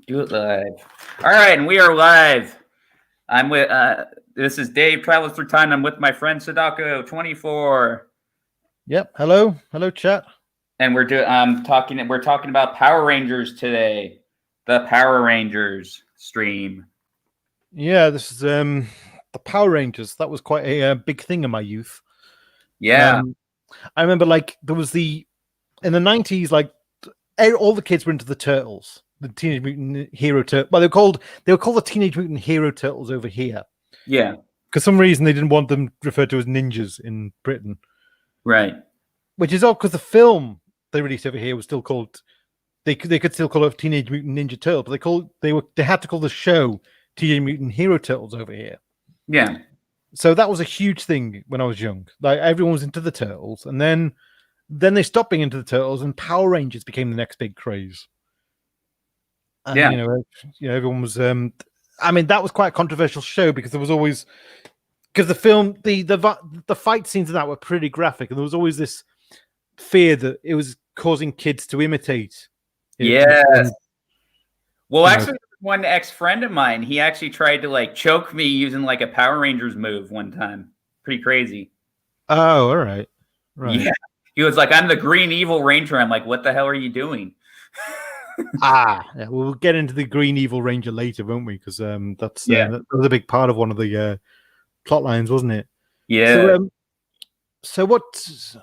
Do it live. All right, and we are live. I'm with. This is Dave, travels through time. I'm with my friend Sadako 24. Yep. Hello, chat. And we're talking. We're talking about Power Rangers today. The Power Rangers stream. Yeah, this is the Power Rangers. That was quite a big thing in my youth. Yeah. I remember there was in the 90s, all the kids were into the Turtles, the Teenage Mutant Hero Turtles. Well, they were called the Teenage Mutant Hero Turtles over here. Yeah. For some reason, they didn't want them referred to as ninjas in Britain. Right. Which is odd because the film they released over here was still called. They could still call it Teenage Mutant Ninja Turtles, but they had to call the show Teenage Mutant Hero Turtles over here. Yeah. So that was a huge thing when I was young. Like everyone was into the Turtles, and then they stopped being into the Turtles, and Power Rangers became the next big craze. And, yeah. Everyone was. I mean, that was quite a controversial show because there was always the film, the fight scenes in that were pretty graphic, and there was always this fear that it was causing kids to imitate. Yes. Well, actually, one ex-friend of mine, he actually tried to choke me using a Power Rangers move one time. Pretty crazy. Oh, all right. Yeah. He was like, I'm the Green Evil Ranger. I'm like, what the hell are you doing? Yeah, we'll get into the Green Evil Ranger later, won't we? Because that was a big part of one of the plot lines, wasn't it? Yeah. So what?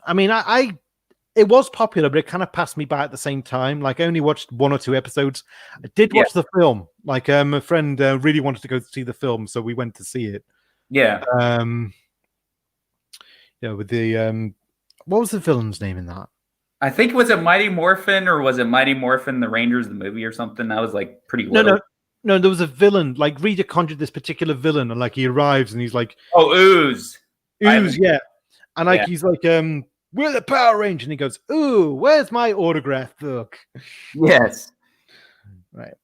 I mean, it was popular, but it kind of passed me by at the same time. I only watched 1 or 2 episodes. I did watch the film. A friend really wanted to go see the film, so we went to see it. Yeah. With the what was the villain's name in that? I think was it Mighty Morphin or was it Mighty Morphin the Rangers the movie or something? I was pretty little. No, there was a villain. Rita conjured this particular villain, and he arrives and he's like, "Oh, Ooze, yeah," and he's like, "We're the Power Ranger," and he goes, "Ooh, where's my autograph book?" Yes. Right.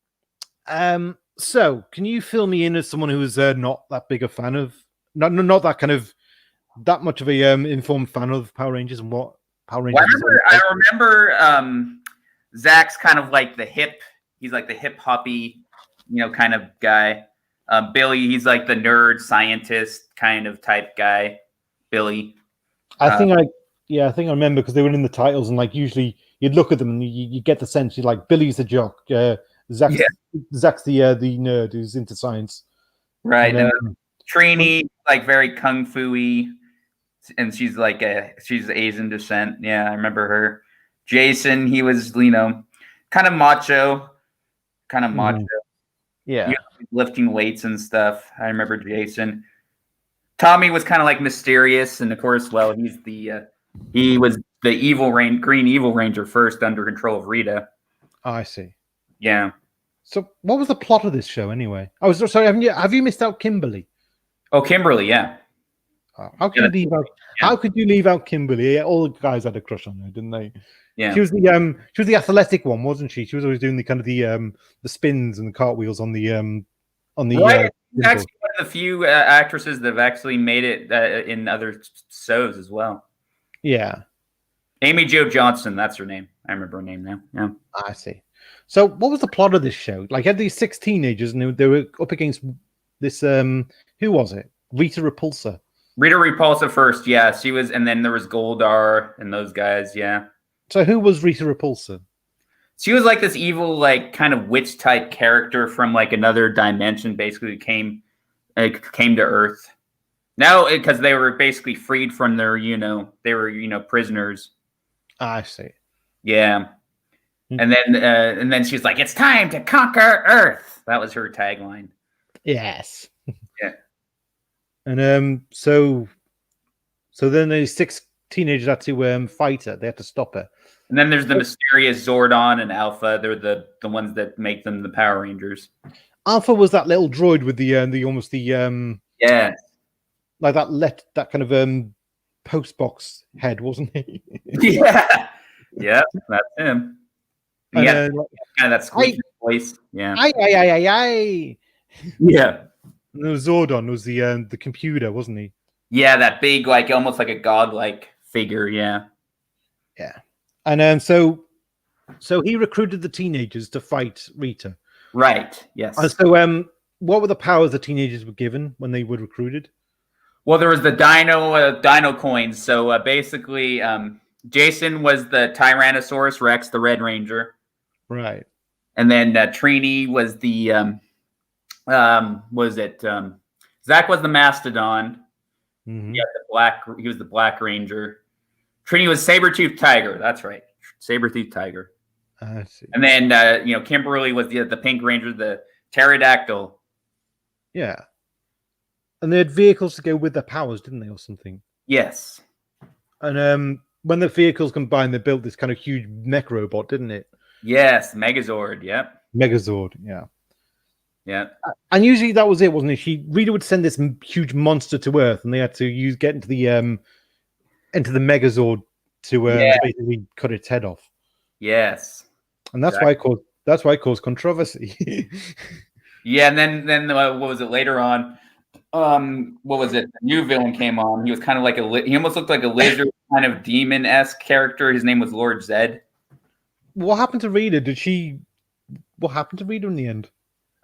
So can you fill me in as someone who is not that big a fan of, not that kind of that much of a informed fan of Power Rangers and what Power Rangers? Well, I remember Zach's kind of the hip. He's the hip hoppy, kind of guy. Billy, he's the nerd scientist kind of type guy. Billy. I think I remember because they were in the titles, and usually you'd look at them and you get the sense you're Billy's the jock, Zach's the nerd who's into science, right? And Trini very kung fu-y, and she's she's Asian descent. Yeah, I remember her. Jason, he was kind of macho. Yeah, lifting weights and stuff. I remember Jason. Tommy was kind of mysterious, and of course, well, he was the Green Evil Ranger first under control of Rita. I see. Yeah. So, what was the plot of this show anyway? Oh, sorry, have you missed out Kimberly? Oh, Kimberly, yeah. How could you leave out Kimberly? Yeah, all the guys had a crush on her, didn't they? Yeah. She was the athletic one, wasn't she? She was always doing the kind of the spins and the cartwheels on the Right. Actually, one of the few actresses that have actually made it in other shows as well. Yeah. Amy Jo Johnson, that's her name. I remember her name now. Yeah. I see. So, what was the plot of this show? You had these 6 teenagers, and they were up against this. Who was it? Rita Repulsa. Rita Repulsa first, yeah. She was, and then there was Goldar and those guys, yeah. So, who was Rita Repulsa? She was this evil, kind of witch type character from another dimension. Basically, came to Earth. No, because they were basically freed from their, they were prisoners. I see. Yeah. And then she's like, "It's time to conquer Earth." That was her tagline. Yes. Yeah. And so then these 6 teenagers had to fight her. They had to stop her. And then there's the mysterious Zordon and Alpha. They're the ones that make them the Power Rangers. Alpha was that little droid with the almost the yeah, that kind of post box head, wasn't he? Yeah, that's him. Yeah, kind of that squeaky voice. Yeah. Aye. Yeah. And Zordon was the computer, wasn't he? Yeah, that big, almost like a godlike figure. Yeah. Yeah. And so he recruited the teenagers to fight Rita. Right. And Yes. so, what were the powers the teenagers were given when they were recruited? Well, there was the Dino coins. So basically, Jason was the Tyrannosaurus Rex, the Red Ranger, Right. and then Trini was the was it Zach was the Mastodon. Mm-hmm. Yeah, he was the Black Ranger. Trini was Saber-toothed Tiger. That's right, Saber-toothed Tiger. I see. And then Kimberly was the Pink Ranger, the Pterodactyl. Yeah. And they had vehicles to go with their powers, didn't they, or something? Yes. And when the vehicles combined, they built this kind of huge mech robot, didn't it? Yes, Megazord. Yep. Megazord, yeah. Yeah. And usually that was it, wasn't it? Rita would send this huge monster to Earth, and they had to get into the Megazord to basically cut its head off. Yes. And that's why it caused controversy. Yeah, and then what was it later on? What was it? The new villain came on. He was kind of like he almost looked like a lizard, kind of demon-esque character. His name was Lord Zed. What happened to Rita? What happened to Rita in the end?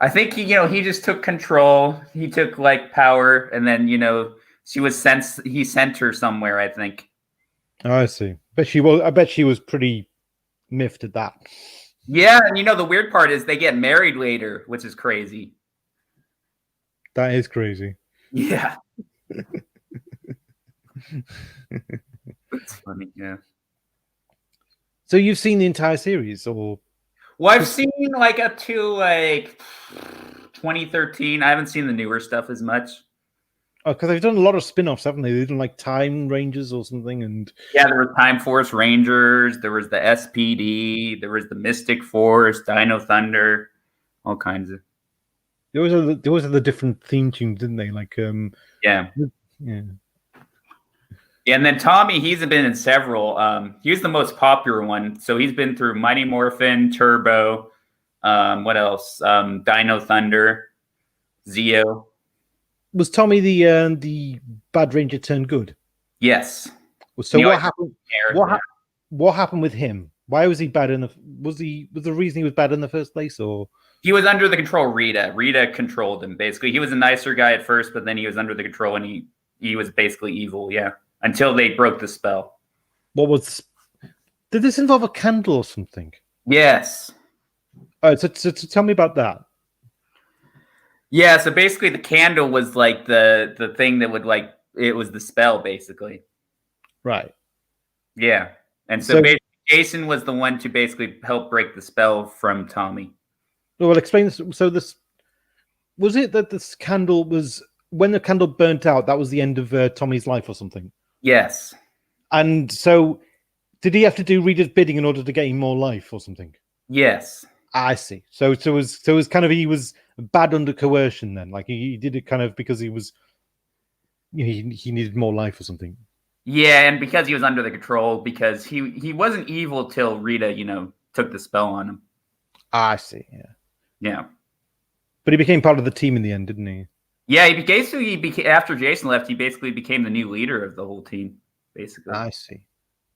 I think he just took control. He took like power, and then he sent her somewhere, I think. Oh, I see. I bet she was pretty miffed at that. Yeah, and the weird part is they get married later, which is crazy. That is crazy. Yeah. It's funny, yeah. So you've seen the entire series, or? Well, I've seen like up to like 2013. I haven't seen the newer stuff as much. Oh, because they've done a lot of spin-offs, haven't they? They've done like Time Rangers or something, and yeah, there was Time Force Rangers, there was the SPD, there was the Mystic Force, Dino Thunder, all kinds of. There was the different theme tunes, didn't they? Like yeah. Yeah, and then Tommy, he's been in several. He was the most popular one, so he's been through Mighty Morphin, Turbo, what else? Dino Thunder, Zeo. Was Tommy the bad ranger turned good? Yes. So what happened? What happened with him? Why was he bad was the reason he was bad in the first place, or? He was under the control of Rita. Rita controlled him, basically. He was a nicer guy at first, but then he was under the control, and he was basically evil, yeah, until they broke the spell. Did this involve a candle or something? Yes. All right, so tell me about that. Yeah, so basically the candle was like the thing that would it was the spell, basically. Right. Yeah. And so basically Jason was the one to basically help break the spell from Tommy. Well, explain this. So was it that this candle was when the candle burnt out? That was the end of Tommy's life, or something. Yes. And so, did he have to do Rita's bidding in order to gain more life, or something? Yes. I see. So it was kind of he was bad under coercion then. Like he did it kind of because he was he needed more life or something. Yeah, and because he was under the control, because he wasn't evil till Rita, took the spell on him. I see. Yeah. Yeah. But he became part of the team in the end, didn't he? Yeah, after Jason left, he basically became the new leader of the whole team, basically. I see.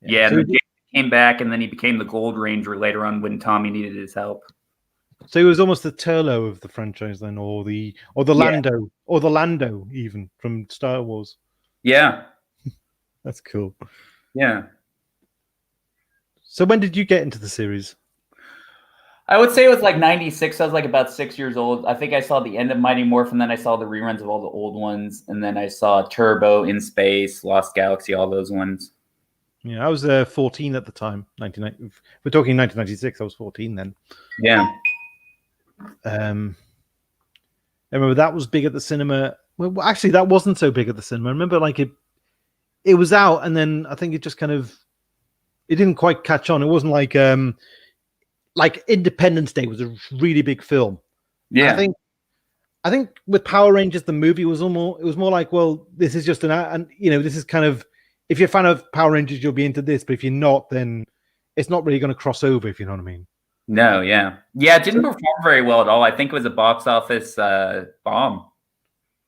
Yeah, so and then Jason came back, and then he became the Gold Ranger later on when Tommy needed his help. So he was almost the Turlo of the franchise then, or the Lando, or the Lando even from Star Wars. Yeah. That's cool. Yeah. So when did you get into the series? I would say it was like 96. I was like about 6 years old. I think I saw the end of Mighty Morphin, then I saw the reruns of all the old ones, and then I saw Turbo, In Space, Lost Galaxy, all those ones. Yeah, I was 14 at the time. We're talking 1996. I was 14 then. Yeah. I remember that was big at the cinema. Well, actually, that wasn't so big at the cinema. I remember like it was out, and then I think it just it didn't quite catch on. It wasn't like Independence Day was a really big film. Yeah. I think with Power Rangers, the movie was more like, well, this is just this is kind of, if you're a fan of Power Rangers, you'll be into this, but if you're not, then it's not really going to cross over, if you know what I mean. No, yeah. Yeah, it didn't perform very well at all. I think it was a box office bomb.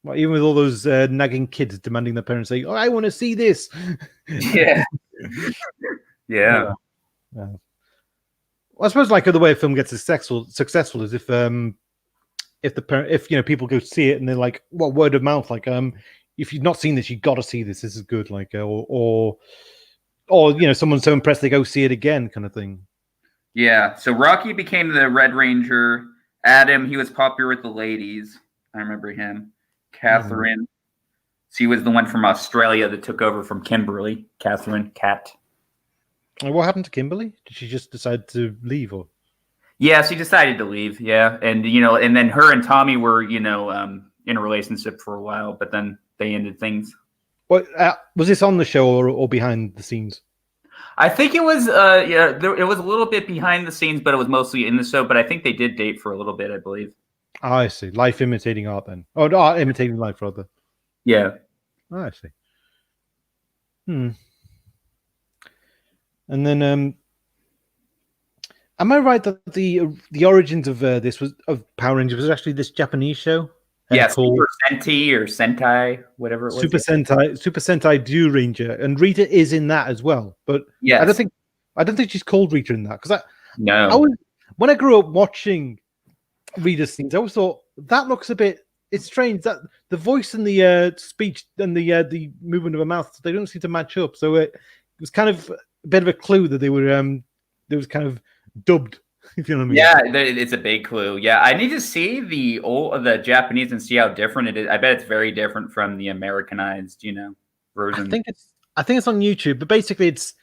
Well, even with all those nagging kids demanding their parents say, "Oh, I want to see this." Yeah. Yeah. Well, I suppose like the way a film gets successful is if if people go see it and they're like, what, word of mouth, like if you've not seen this, you got to see this. This is good, like or someone's so impressed they go see it again, kind of thing. Yeah. So Rocky became the Red Ranger. Adam, he was popular with the ladies. I remember him. Catherine, she was the one from Australia that took over from Kimberly. Catherine, Cat. What happened to Kimberly? Did she just decide to leave, or? Yeah, she decided to leave. Yeah, and and then her and Tommy were in a relationship for a while, but then they ended things. What was this on the show or behind the scenes? I think it was it was a little bit behind the scenes, but it was mostly in the show. But I think they did date for a little bit, I believe. Oh, I see. Life imitating art, then. Oh, art imitating life, rather. Yeah. Oh, I see. And then, am I right that the origins of Power Rangers was actually this Japanese show? Yes, called Senti or Sentai, whatever it was. Super Sentai Dew Ranger, and Rita is in that as well. But yes. I don't think she's called Rita in that, because no. When I grew up watching Rita's scenes, I always thought that looks a bit. It's strange that the voice and the speech and the movement of her mouth, they don't seem to match up. So it was kind of a bit of a clue that they were there was kind of dubbed, if you know what I mean. Yeah, it's a big clue. Yeah, I need to see the Japanese and see how different it is. I bet it's very different from the Americanized, version. I think it's on YouTube, but basically it's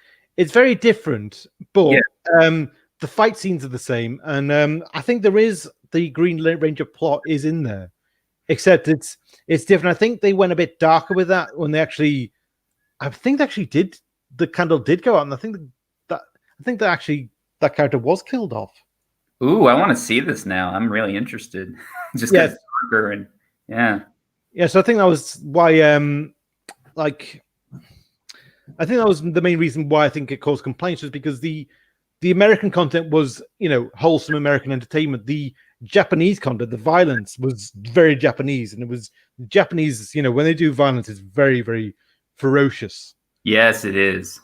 very different. But the fight scenes are the same, and I think there is the Green Ranger plot is in there, except it's different. I think they went a bit darker with that when I think they actually did. The candle did go out, and I think that actually that character was killed off. Ooh, I want to see this now. I'm really interested. Just because it's darker and yeah. So I think that was why, I think that was the main reason why I think it caused complaints, was because the American content was wholesome American entertainment. The Japanese content, the violence was very Japanese, and it was Japanese. When they do violence, it's very, very ferocious. Yes, it is.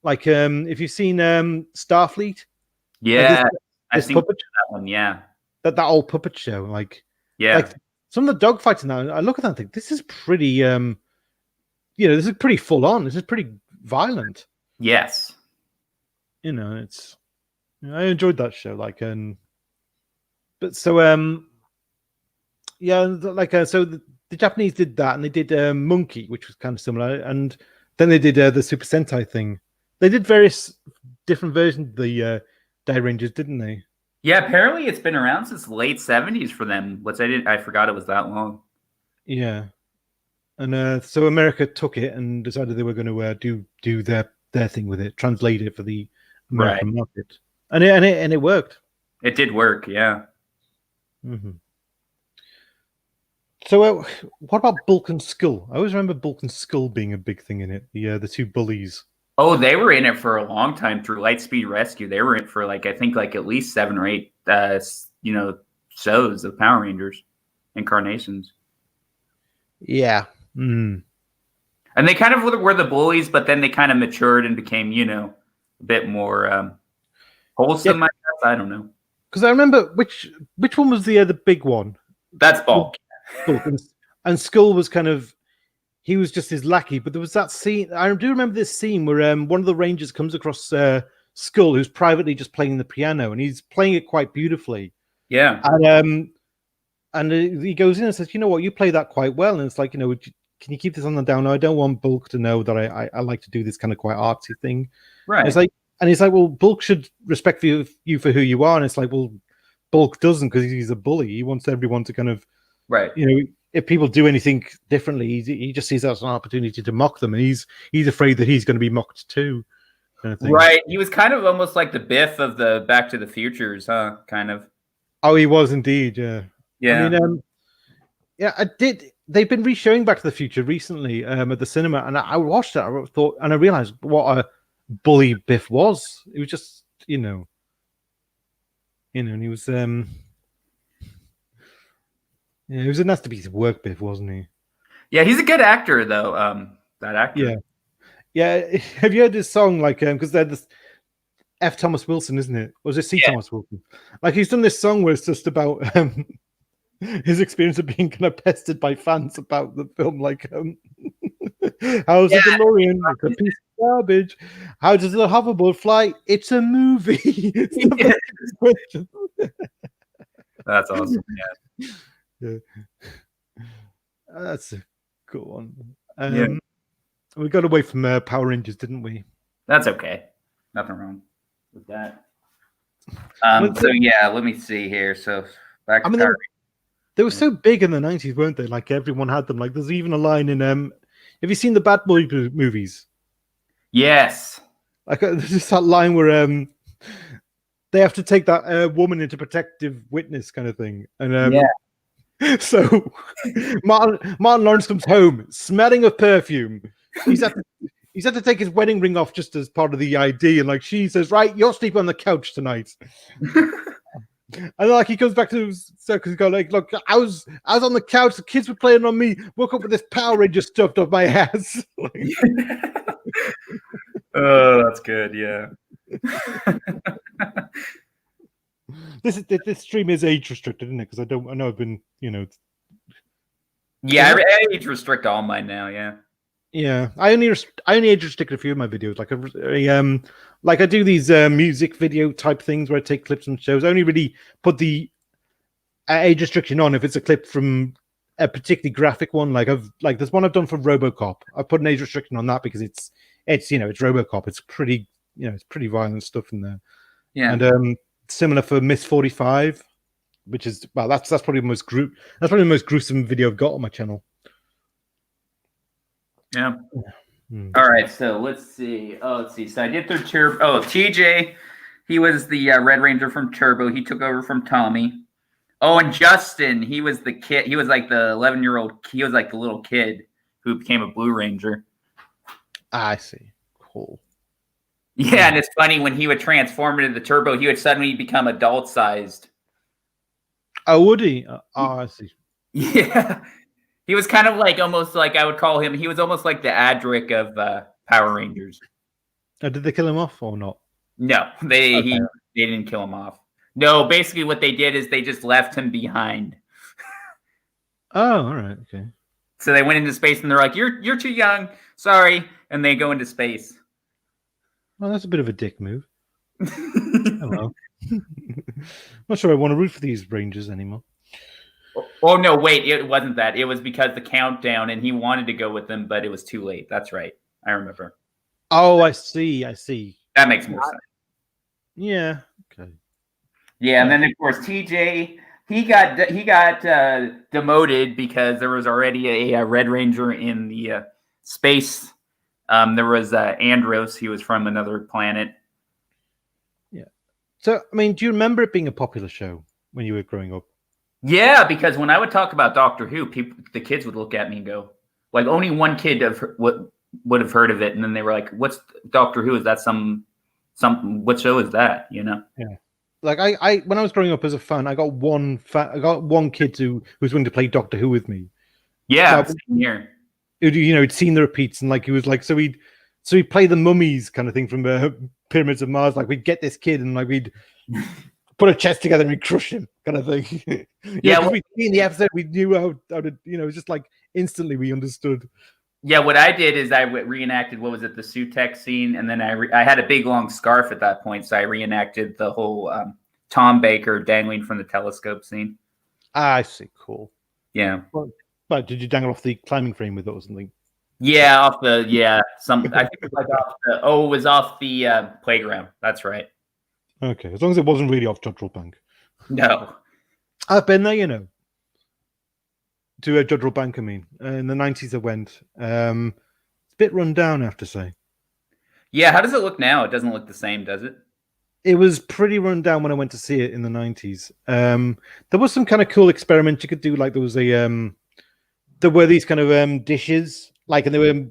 Like, if you've seen Starfleet, yeah, this puppet, that one, yeah, that old puppet show, like some of the dogfights now. I look at that and think this is pretty, this is pretty full on. This is pretty violent. Yes, it's. I enjoyed that show, but so so the Japanese did that, and they did Monkey, which was kind of similar, and then they did the Super Sentai thing. They did various different versions of the Die Rangers, didn't they? Yeah, apparently it's been around since the late 70s for them, which I forgot it was that long. Yeah. And so America took it and decided they were going to do their thing with it, translate it for the American market. And it worked. It did work, yeah. Mm-hmm. So what about Bulk and Skull? I always remember Bulk and Skull being a big thing in it, the two bullies. Oh, they were in it for a long time through Lightspeed Rescue. They were in it for I think at least 7 or 8 shows of Power Rangers incarnations. Yeah. Mm. And they kind of were the bullies, but then they kind of matured and became, a bit more wholesome, I guess. I don't know. Because I remember which one was the big one? That's Bulk. And Skull was kind of, he was just his lackey. But there was that scene. I do remember this scene where one of the Rangers comes across Skull, who's privately just playing the piano, and he's playing it quite beautifully. Yeah. And he goes in and says, "You know what? You play that quite well." And it's like, can you keep this on the down? I don't want Bulk to know that I like to do this kind of quite artsy thing. Right. And he's like, well, Bulk should respect you for who you are. And it's like, well, Bulk doesn't, because he's a bully. He wants everyone to kind of, right. If people do anything differently, he just sees that as an opportunity to mock them, and he's afraid that he's going to be mocked too. Kind of thing. Right. He was kind of almost like the Biff of the Back to the Futures, huh? Kind of. Oh, he was indeed. Yeah. Yeah. I mean, I did. They've been re-showing Back to the Future recently at the cinema, and I watched it. I thought, and I realized what a bully Biff was. It was just, and he was, he was a nasty piece of work, Biff, wasn't he? Yeah, he's a good actor, though. That actor. Yeah. Have you heard this song? Because they're this F. Thomas Wilson, isn't it? Or is it C. Thomas Wilson? He's done this song where it's just about his experience of being kind of pestered by fans about the film, like, how's the DeLorean? It's a piece of garbage. How does the hoverboard fly? It's a movie. That's awesome. Yeah. That's a good one. Yeah. We got away from Power Rangers, didn't we? That's okay. Nothing wrong with that. So yeah, let me see here. So back to Power they were so big in the 90s, weren't they? Like everyone had them. Like there's even a line in have you seen the Bad Boy movies? Yes. Like there's just that line where they have to take that woman into protective witness kind of thing. And so Martin Lawrence comes home smelling of perfume. He's had to take his wedding ring off just as part of the ID, and like she says, "Right, you're sleeping on the couch tonight." And like he comes back to his circus and go like, "Look, I was on the couch. The kids were playing on me. Woke up with this Power Ranger stuffed up my ass." Oh, that's good. Yeah. This stream is age restricted, isn't it? Because I know I've been, Yeah, I age restrict all mine now. Yeah. Yeah, I only age restrict a few of my videos. Like I do these music video type things where I take clips from shows. I only really put the age restriction on if it's a clip from a particularly graphic one. Like there's one I've done for RoboCop. I put an age restriction on that because it's RoboCop. It's pretty it's pretty violent stuff in there. Yeah. And similar for Miss 45, which is that's probably the most gruesome video I've got on my channel. Yeah. All right. So let's see. So I did through Turbo. Oh, TJ, he was the Red Ranger from Turbo. He took over from Tommy. Oh, and Justin, he was the kid. He was like the 11-year-old. He was like the little kid who became a Blue Ranger. I see. Cool. Yeah, and it's funny when he would transform into the Turbo, he would suddenly become adult-sized. Oh, would he? I see. Yeah. He was kind of like almost like I would call him. He was almost like the Adric of Power Rangers. Did they kill him off or not? No, they didn't kill him off. No, basically what they did is they just left him behind. Oh, all right, okay. So they went into space and they're like, "You're too young, sorry," and they go into space. Well, that's a bit of a dick move. Oh well. Not sure I want to root for these Rangers anymore. Oh, no, wait, it wasn't that. It was because the countdown, and he wanted to go with them, but it was too late. That's right. I remember. Oh, I see. That makes more sense. Yeah, okay. Yeah, and then, of course, TJ, he got demoted because there was already a Red Ranger in the space. There was Andros. He was from another planet. Yeah. So, I mean, do you remember it being a popular show when you were growing up? Yeah, because when I would talk about Doctor Who, the kids would look at me and go, like, only one kid would have heard of it, and then they were like, "What's Doctor Who? Is that some what show is that?" Yeah. Like I when I was growing up as a fan, I got one kid who was willing to play Doctor Who with me. Yeah, here. He'd seen the repeats and like he was like so he'd play the mummies kind of thing from the Pyramids of Mars. Like we'd get this kid and like we'd put a chest together and we'd crush him, kind of thing. We'd see in the episode, we knew how to, it's just like instantly we understood. Yeah, what I did is I reenacted, what was it, the Sutex scene, and then I had a big long scarf at that point, so I reenacted the whole Tom Baker dangling from the telescope scene. I see, cool. Yeah. But did you dangle off the climbing frame with it or something? Yeah, I think it was off the playground. That's right. Okay, as long as it wasn't really off Jodrell Bank. No. I've been there, to Jodrell Bank, I mean. In the 90s I went. It's a bit run down, I have to say. Yeah, how does it look now? It doesn't look the same, does it? It was pretty run down when I went to see it in the 90s. There was some kind of cool experiment you could do. Like there was there were these kind of dishes, like, and they were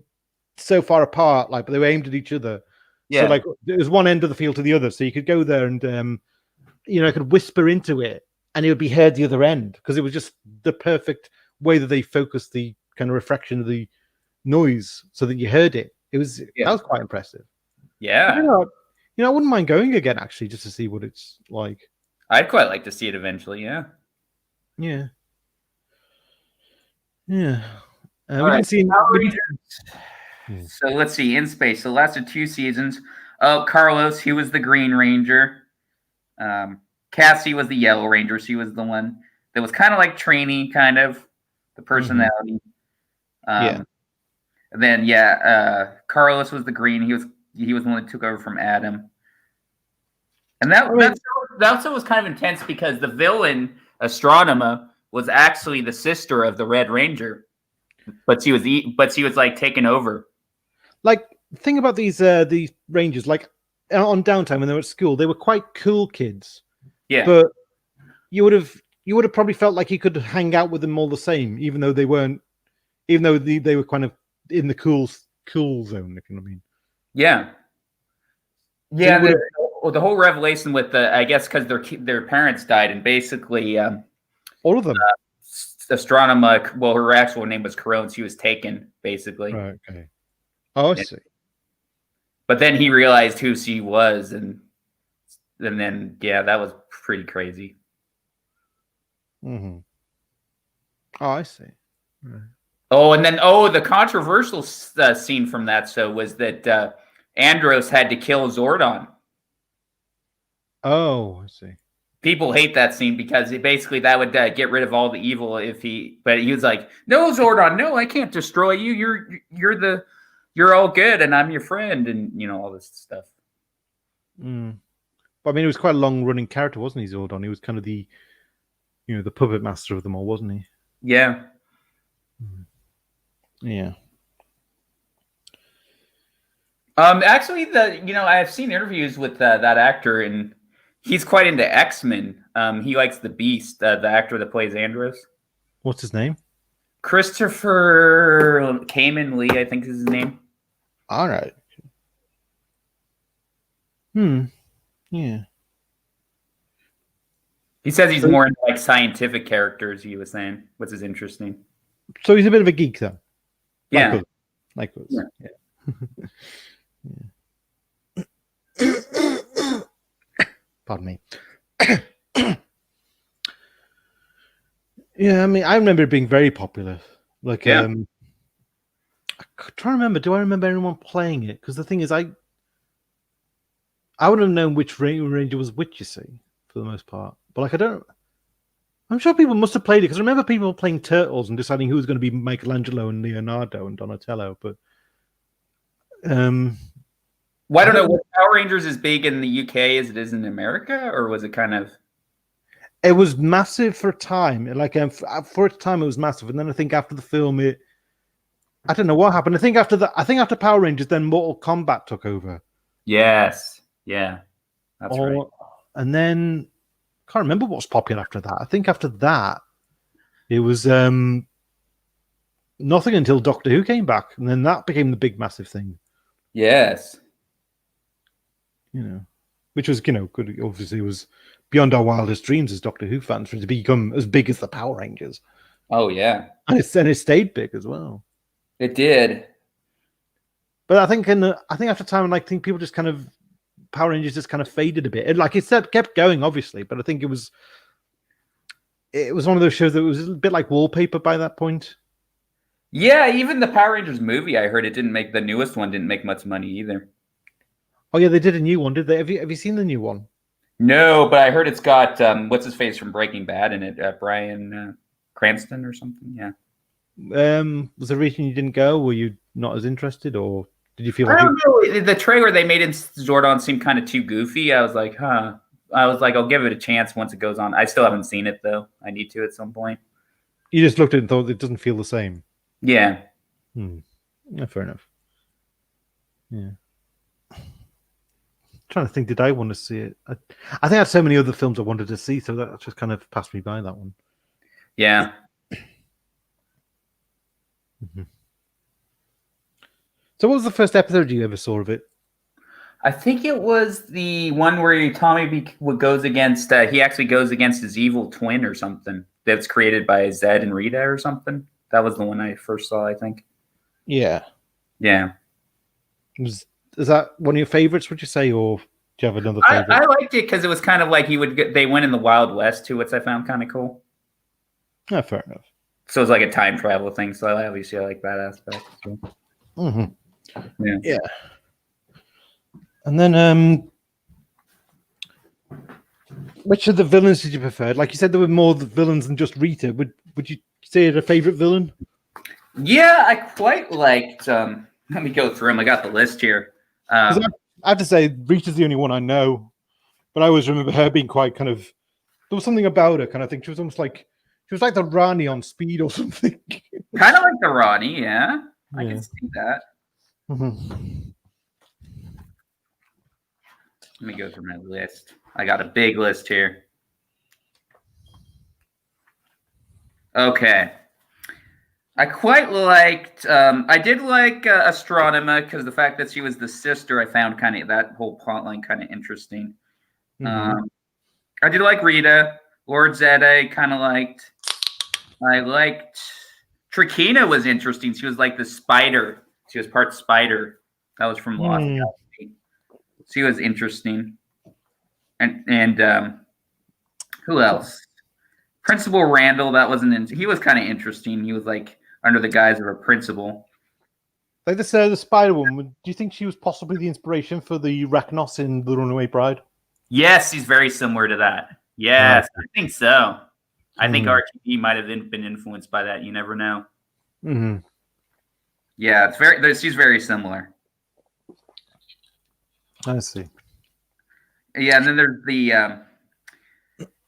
so far apart, like, but they were aimed at each other. Yeah. So like there was one end of the field to the other, so you could go there and I could whisper into it, and it would be heard the other end because it was just the perfect way that they focused the kind of refraction of the noise so that you heard it. That was quite impressive. Yeah. I wouldn't mind going again actually just to see what it's like. I'd quite like to see it eventually. Yeah. Yeah. Yeah. All We right, didn't see. Power We Rangers. didn't, So let's see. In space, so lasted 2 seasons. Carlos, he was the Green Ranger. Cassie was the Yellow Ranger. She was the one that was kind of like trainee, kind of the personality. Yeah. And then Carlos was the Green. He was the one that took over from Adam. And that also was kind of intense because the villain Astronema was actually the sister of the Red Ranger, but she was like taken over. Like, think about these Rangers. Like on downtime when they were at school, they were quite cool kids. Yeah. But you would have probably felt like you could hang out with them all the same, even though they weren't. Even though they were kind of in the cool zone, if you know what I mean. Yeah. Yeah, the whole revelation with I guess because their parents died, and basically all of them. Astronema, well, her actual name was Corone. She was taken, basically. Right, okay. Oh, I see. But then he realized who she was, and then that was pretty crazy. Mm-hmm. Oh, I see. Right. Oh, and then the controversial scene from that show was that Andros had to kill Zordon. Oh, I see. People hate that scene because that would get rid of all the evil but he was like, no, Zordon, no, I can't destroy you. You're all good, and I'm your friend, and all this stuff. Mm. But I mean, it was quite a long-running character, wasn't he, Zordon? He was kind of the puppet master of them all, wasn't he? Yeah. Yeah. Actually, I've seen interviews with that actor, and he's quite into X-Men. He likes the Beast, the actor that plays Andros. What's his name? Christopher Kamen Lee, I think is his name. All right. Yeah. He says he's more into like scientific characters, he was saying, which is interesting. So he's a bit of a geek then. Yeah. Like us. Yeah. Pardon me. Yeah, I mean, I remember it being very popular. Like, I'm trying to remember. Do I remember anyone playing it? Because the thing is, I would have known which Ranger was which, you see, for the most part. But like, I'm sure people must have played it because I remember people playing Turtles and deciding who was going to be Michelangelo and Leonardo and Donatello. But well, I don't know. Was Power Rangers as big in the UK as it is in America, or was it kind of? It was massive for a time. Like for a time, it was massive, and then I think after the film, I don't know what happened. I think after Power Rangers, then Mortal Kombat took over. Yes, yeah, that's right. And then I can't remember what's popular after that. I think after that, it was nothing until Doctor Who came back, and then that became the big massive thing. Yes. Which was, good. Obviously, it was beyond our wildest dreams as Doctor Who fans for it to become as big as the Power Rangers. Oh, yeah. And it stayed big as well. It did. But I think after time, I think people just kind of Power Rangers just kind of faded a bit. It kept going, obviously, but I think it was one of those shows that was a bit like wallpaper by that point. Yeah, even the Power Rangers movie, I heard the newest one didn't make much money either. Oh yeah, they did a new one, did they? Have you seen the new one? No, but I heard it's got what's his face from Breaking Bad in it, Bryan Cranston or something. Yeah. Was there a reason you didn't go? Were you not as interested, or did you feel like? I don't know. The trailer they made in Zordon seemed kind of too goofy. I was like, huh. I was like, I'll give it a chance once it goes on. I still haven't seen it though. I need to at some point. You just looked at it and thought it doesn't feel the same. Yeah. Yeah, fair enough. Yeah. Trying to think, did I want to see it? I think I had so many other films I wanted to see, so that just kind of passed me by, that one. Yeah. So what was the first episode you ever saw of it? I think it was the one where Tommy goes against, he actually goes against his evil twin or something that's created by Zed and Rita or something. That was the one I first saw, I think. Yeah. Yeah. Is that one of your favorites, would you say, or do you have another favorite? I liked it because it was kind of like they went in the Wild West too, which I found kind of cool. Yeah, fair enough. So it's like a time travel thing. So obviously I like that aspect. So. Yeah. And then which of the villains did you prefer? Like you said, there were more villains than just Rita. Would you say it a favorite villain? Yeah, I quite liked. Let me go through them. I got the list here. I have to say, Rita's the only one I know, but I always remember her being quite kind of. There was something about her, kind of thing. She was almost like the Rani on speed or something. Kind of like the Ronnie, yeah. I can see that. Let me go through my list. I got a big list here. Okay. I quite liked. I did like Astronema because the fact that she was the sister, I found kind of that whole plot line kind of interesting. I did like Rita. Lord Zed, kind of liked. I liked Trakina was interesting. She was like the spider. She was part spider. That was from Lost Galaxy. She was interesting. And who else? Principal Randall. That wasn't. He was kind of interesting. He was like under the guise of a principal. Like the Spider Woman. Do you think she was possibly the inspiration for the Rachnos in The Runaway Bride? Yes, she's very similar to that. Yes, I think so. I think RTD might have been influenced by that. You never know. Yeah, she's very similar. I see. Yeah, and then there's the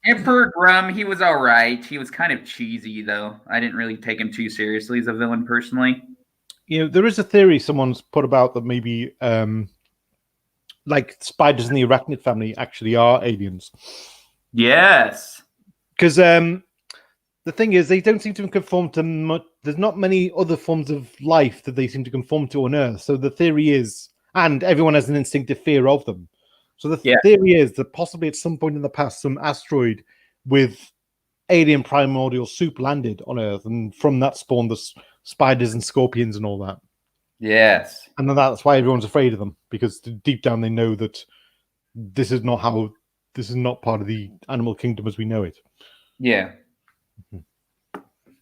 Emperor Grum. He was all right. He was kind of cheesy, though. I didn't really take him too seriously as a villain, personally. You know, there is a theory someone's put about that maybe like spiders in the arachnid family actually are aliens. Yes. Because the thing is, they don't seem to conform to much. There's not many other forms of life that they seem to conform to on Earth. So the theory is, and everyone has an instinctive fear of them. So the theory is that possibly at some point in the past, some asteroid with alien primordial soup landed on Earth, and from that spawned the spiders and scorpions and all that. Yes. And then that's why everyone's afraid of them, because deep down they know that this is not part of the animal kingdom as we know it. Yeah.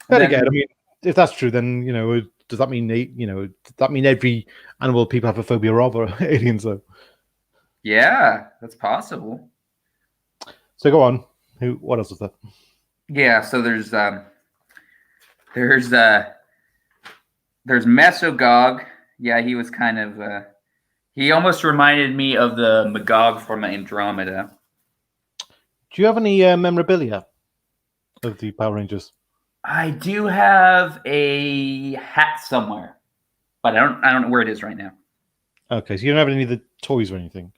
But again, I mean, if that's true, then does that mean every animal people have a phobia of are aliens? Though. Yeah, that's possible. So go on. What else is there? Yeah, so there's Mesogog. Yeah, he was kind of he almost reminded me of the Magog from Andromeda. Do you have any memorabilia of the Power Rangers? I do have a hat somewhere, but I don't know where it is right now. Okay, so you don't have any of the toys or anything?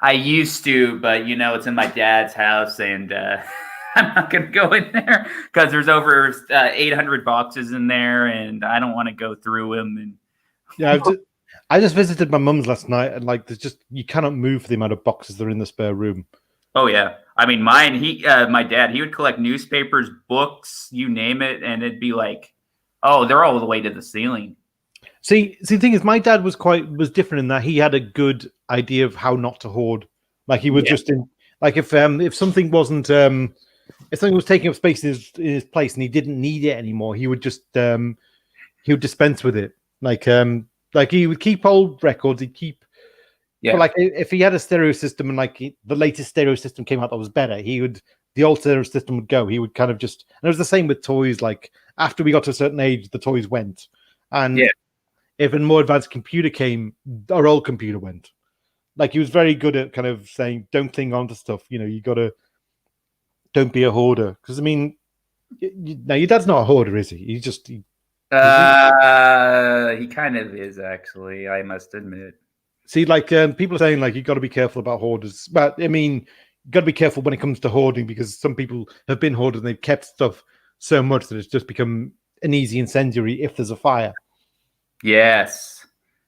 I used to, but it's in my dad's house, and I'm not going to go in there because there's over 800 boxes in there, and I don't want to go through them. And yeah, I just visited my mum's last night, and like, you cannot move for the amount of boxes that are in the spare room. Oh yeah, I mean, mine. My dad, he would collect newspapers, books, you name it, and it'd be like, oh, they're all the way to the ceiling. See, the thing is, my dad was different in that he had a good idea of how not to hoard. Like he was just in, like if something wasn't, if something was taking up space in his place and he didn't need it anymore, he would just he would dispense with it. Like he would keep old records, he'd keep. Yeah. But like if he had a stereo system and like the latest stereo system came out that was better, the old stereo system would go. He would kind of just, and it was the same with toys. Like after we got to a certain age, the toys went, and if a more advanced computer came, our old computer went. Like he was very good at kind of saying, "Don't cling on to stuff." You don't be a hoarder. Because I mean, now your dad's not a hoarder, is he? He's just he kind of is actually. I must admit. See, like people are saying, like you got to be careful about hoarders. But I mean, you got to be careful when it comes to hoarding because some people have been hoarded and they've kept stuff so much that it's just become an easy incendiary if there's a fire. Yes,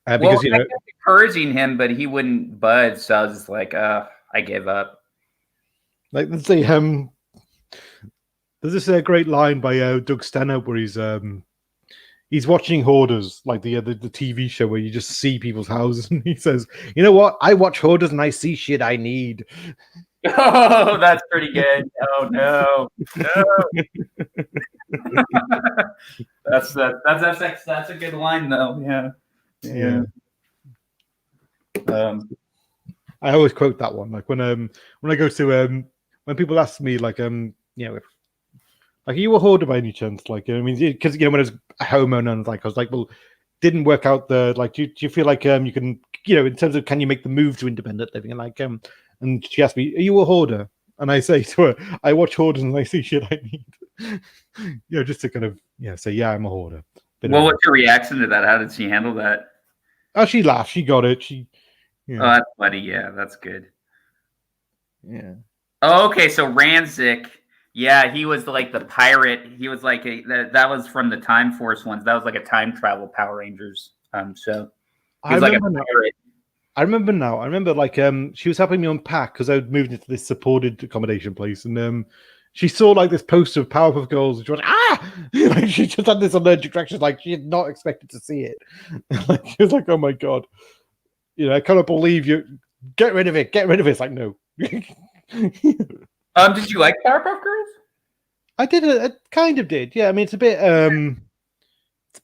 because I kept encouraging him, but he wouldn't budge. So I was just like, I give up. Like let's say, there's this great line by Doug Stanhope where he's watching Hoarders, like the TV show where you just see people's houses, and he says, "You know what? I watch Hoarders and I see shit I need." Oh, that's pretty good. Oh no. That's a good line though. Yeah. I always quote that one. Like when I go to when people ask me like like are you a hoarder by any chance? Like I mean, because when I was a homeowner, and like I was like, well, didn't work out the like. Do you feel like you can in terms of can you make the move to independent living and like and she asked me, are you a hoarder? And I say to her, I watch hoarders and I see shit I need. Just to kind of say, yeah, I'm a hoarder. Well, what's your reaction to that? How did she handle that? Oh, she laughed. She got it. Oh, that's funny. Yeah, that's good. Yeah. Oh, okay. So Ranzik, yeah, he was like the pirate. He was like that was from the Time Force ones. That was like a time travel Power Rangers. So he was like a pirate. I remember now. I remember like she was helping me unpack because I had moved into this supported accommodation place, and she saw like this poster of Powerpuff Girls, and she was like, like she just had this allergic reaction, like she had not expected to see it. Like, she was like, oh my god, I cannot believe you. Get rid of it. Get rid of it. It's like no. Did you like Powerpuff Girls? I did. I kind of did. Yeah, I mean it's a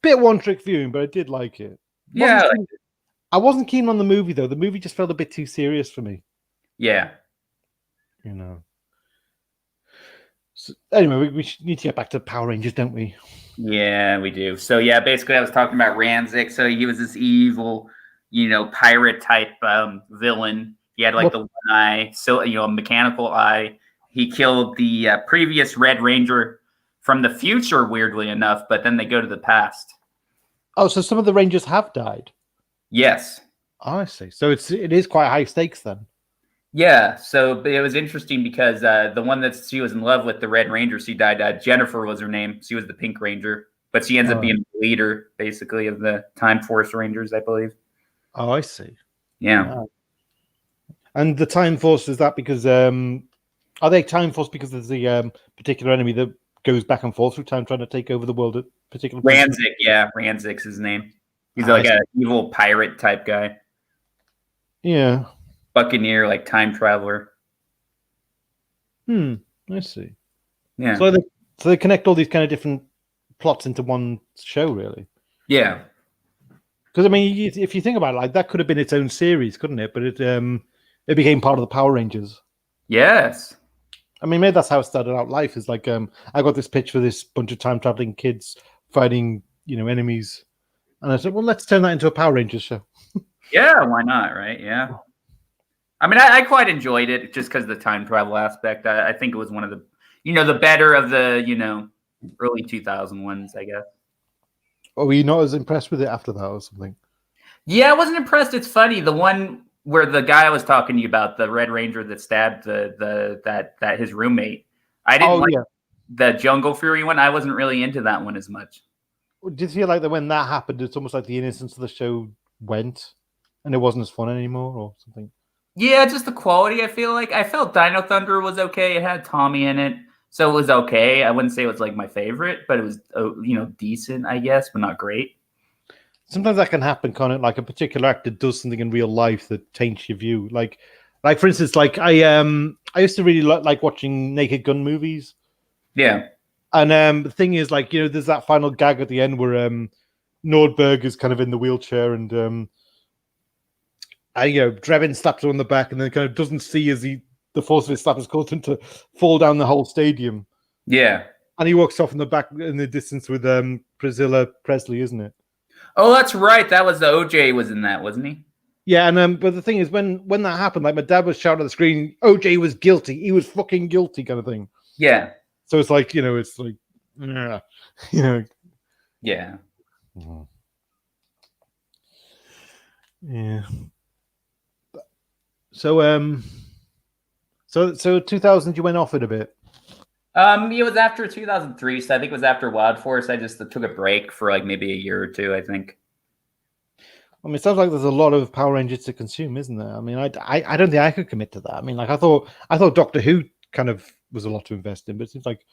bit one trick viewing, but I did like it. Yeah. I wasn't keen on the movie though. The movie just felt a bit too serious for me. Yeah. So, anyway, we need to get back to Power Rangers, don't we? Yeah, we do. So yeah, basically I was talking about Ranzik. So he was this evil, pirate type villain. He had like the one eye, so a mechanical eye. He killed the previous Red Ranger from the future, weirdly enough, but then they go to the past. Oh, so some of the Rangers have died. Yes. Oh, I see. So it is quite high stakes then. Yeah. So it was interesting because the one that she was in love with, the Red Ranger, she died. Jennifer was her name. She was the Pink Ranger, but she ends up being the leader, basically, of the Time Force Rangers, I believe. Oh, I see. Yeah. Oh. And the Time Force, is that because are they Time Force because there's the particular enemy that goes back and forth through time trying to take over the world at particular Ranzik, yeah. Ranzik's his name. He's like an evil pirate type guy. Yeah. Buccaneer, like time traveler. I see. Yeah. So they connect all these kind of different plots into one show, really. Yeah. Because I mean, if you think about it, like that could have been its own series, couldn't it? But it became part of the Power Rangers. Yes. I mean, maybe that's how it started out. Life is like I got this pitch for this bunch of time traveling kids fighting, enemies. And I said, well, let's turn that into a Power Rangers show. Yeah, why not, right? Yeah. I mean, I quite enjoyed it just because of the time travel aspect. I think it was one of the, the better of the, early 2000 ones, I guess. Oh, were you not as impressed with it after that or something? Yeah, I wasn't impressed. It's funny. The one where the guy I was talking to you about, the Red Ranger that stabbed that his roommate, I didn't like the Jungle Fury one. I wasn't really into that one as much. Did you feel like that when that happened, it's almost like the innocence of the show went and it wasn't as fun anymore or something? Yeah, just the quality, I feel like. I felt Dino Thunder was okay. It had Tommy in it, so it was okay. I wouldn't say it was like my favorite, but it was, decent, I guess, but not great. Sometimes that can happen, kind of like a particular actor does something in real life that taints your view. Like for instance, like I used to really like watching Naked Gun movies. Yeah. And the thing is, like, there's that final gag at the end where Nordberg is kind of in the wheelchair and Drebin slaps her on the back and then kind of doesn't see as the force of his slap has caused him to fall down the whole stadium. Yeah. And he walks off in the back in the distance with Priscilla Presley, isn't it? Oh, that's right. That was the OJ was in that, wasn't he? Yeah, and but the thing is, when that happened, like my dad was shouting at the screen, OJ was guilty. He was fucking guilty, kind of thing. Yeah. So it's like, it's like, Yeah. Yeah. Yeah. So 2000 you went off it a bit. It was after 2003, so I think it was after Wild Force. I just took a break for like maybe a year or two, I think. I mean, it sounds like there's a lot of Power Rangers to consume, isn't there? I mean, I don't think I could commit to that. I mean, like I thought Doctor Who kind of was a lot to invest in, but it seems like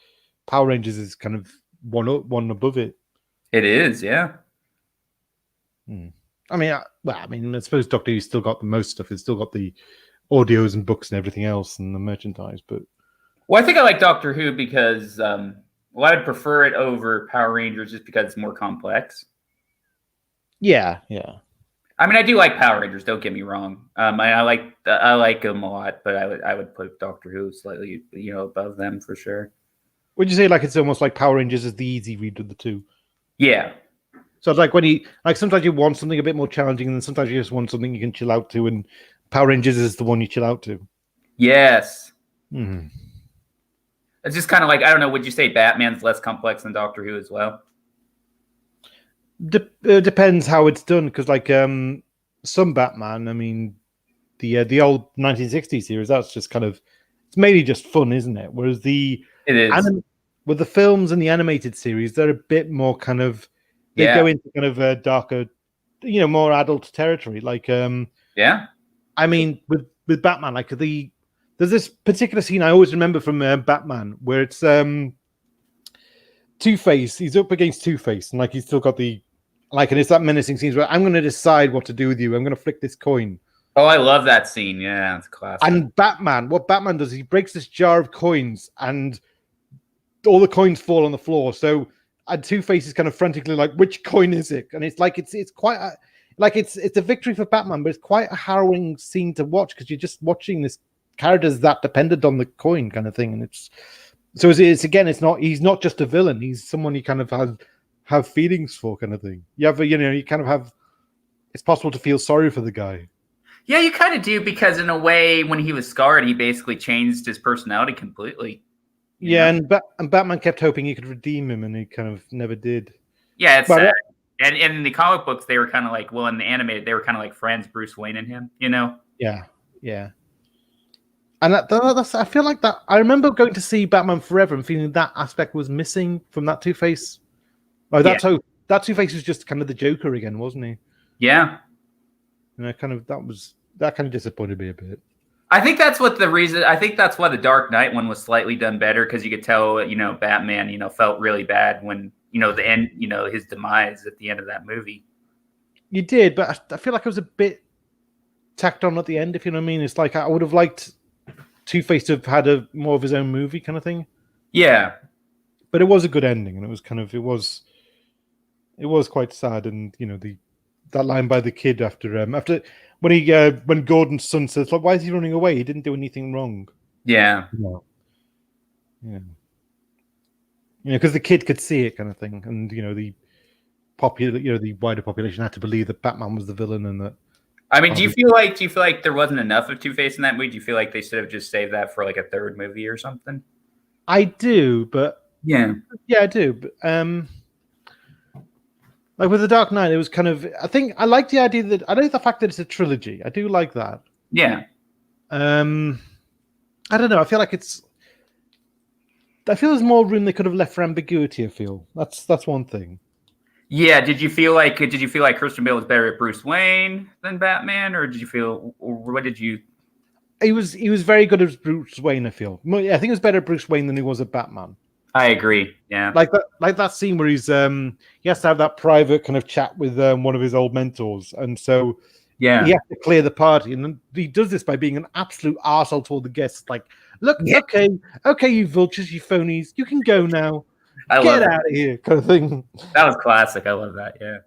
Power Rangers is kind of one above it. It is, yeah. I mean, I suppose Doctor Who's still got the most stuff. It's still got the audios and books and everything else and the merchandise. But I think I like Doctor Who because Well, I would prefer it over Power Rangers just because it's more complex. Yeah. I mean, I do like Power Rangers. Don't get me wrong. I like them a lot, but I would put Doctor Who slightly, above them for sure. Would you say like it's almost like Power Rangers is the easy read of the two? Yeah. So it's like when you like sometimes you want something a bit more challenging, and then sometimes you just want something you can chill out to, and Power Rangers is the one you chill out to. Yes. Mm-hmm. It's just kind of like, I don't know. Would you say Batman's less complex than Doctor Who as well? Depends how it's done, because like some Batman, I mean, the old 1960s series, that's just kind of it's mainly just fun, isn't it? Whereas it is with the films and the animated series, they're a bit more kind of they go into kind of darker, more adult territory. Like yeah. I mean, with Batman, like there's this particular scene I always remember from Batman where it's Two-Face. He's up against Two-Face, and like he's still got the and it's that menacing scene where I'm going to decide what to do with you. I'm going to flick this coin. Oh, I love that scene. Yeah, it's classic. And what Batman does, he breaks this jar of coins, and all the coins fall on the floor. So, and Two-Face is kind of frantically like, "Which coin is it?" And it's like it's quite it's a victory for Batman, but it's quite a harrowing scene to watch because you're just watching this character's that dependent on the coin kind of thing, and it's not he's not just a villain, he's someone you kind of have feelings for kind of thing. You have you kind of have it's possible to feel sorry for the guy. Yeah, you kind of do, because in a way, when he was scarred, he basically changed his personality completely. Yeah, and Batman kept hoping he could redeem him, and he kind of never did. Yeah, it's sad. And in the comic books, they were kind of like, well, in the animated, they were kind of like friends, Bruce Wayne and him, Yeah. And that's I feel like that. I remember going to see Batman Forever and feeling that aspect was missing from that Two-Face. Oh, that Two-Face was just kind of the Joker again, wasn't he? Yeah. And that kind of disappointed me a bit. I think that's what the reason. I think that's why the Dark Knight one was slightly done better, because you could tell, Batman, felt really bad when, the end, his demise at the end of that movie. You did, but I feel like it was a bit tacked on at the end, if you know what I mean. It's like I would have liked Two-Face to have had more of his own movie kind of thing. Yeah. But it was a good ending, and it was quite sad, and that line by the kid after when Gordon's son says, like, why is he running away? He didn't do anything wrong. Yeah. No. Yeah. Because the kid could see it kind of thing, and the wider population had to believe that Batman was the villain, and that. I mean, do you feel like there wasn't enough of Two-Face in that movie? Do you feel like they should have just saved that for like a third movie or something? I do, but yeah, I do. But, like with The Dark Knight, it was kind of. I think I like the idea that I like the fact that it's a trilogy. I do like that. Yeah. I don't know. I feel like there's more room they could have left for ambiguity. I feel that's one thing. Yeah. Did you feel like Christian Bale was better at Bruce Wayne than Batman, or what did you? He was very good as Bruce Wayne. I feel. I think he was better at Bruce Wayne than he was at Batman. I agree. Yeah. Like that scene where he has to have that private kind of chat with one of his old mentors, and so he has to clear the party, and he does this by being an absolute arsehole to all the guests. Like, look, okay, you vultures, you phonies, you can go now. Get out of here, kind of thing. That was classic. I love that. Yeah.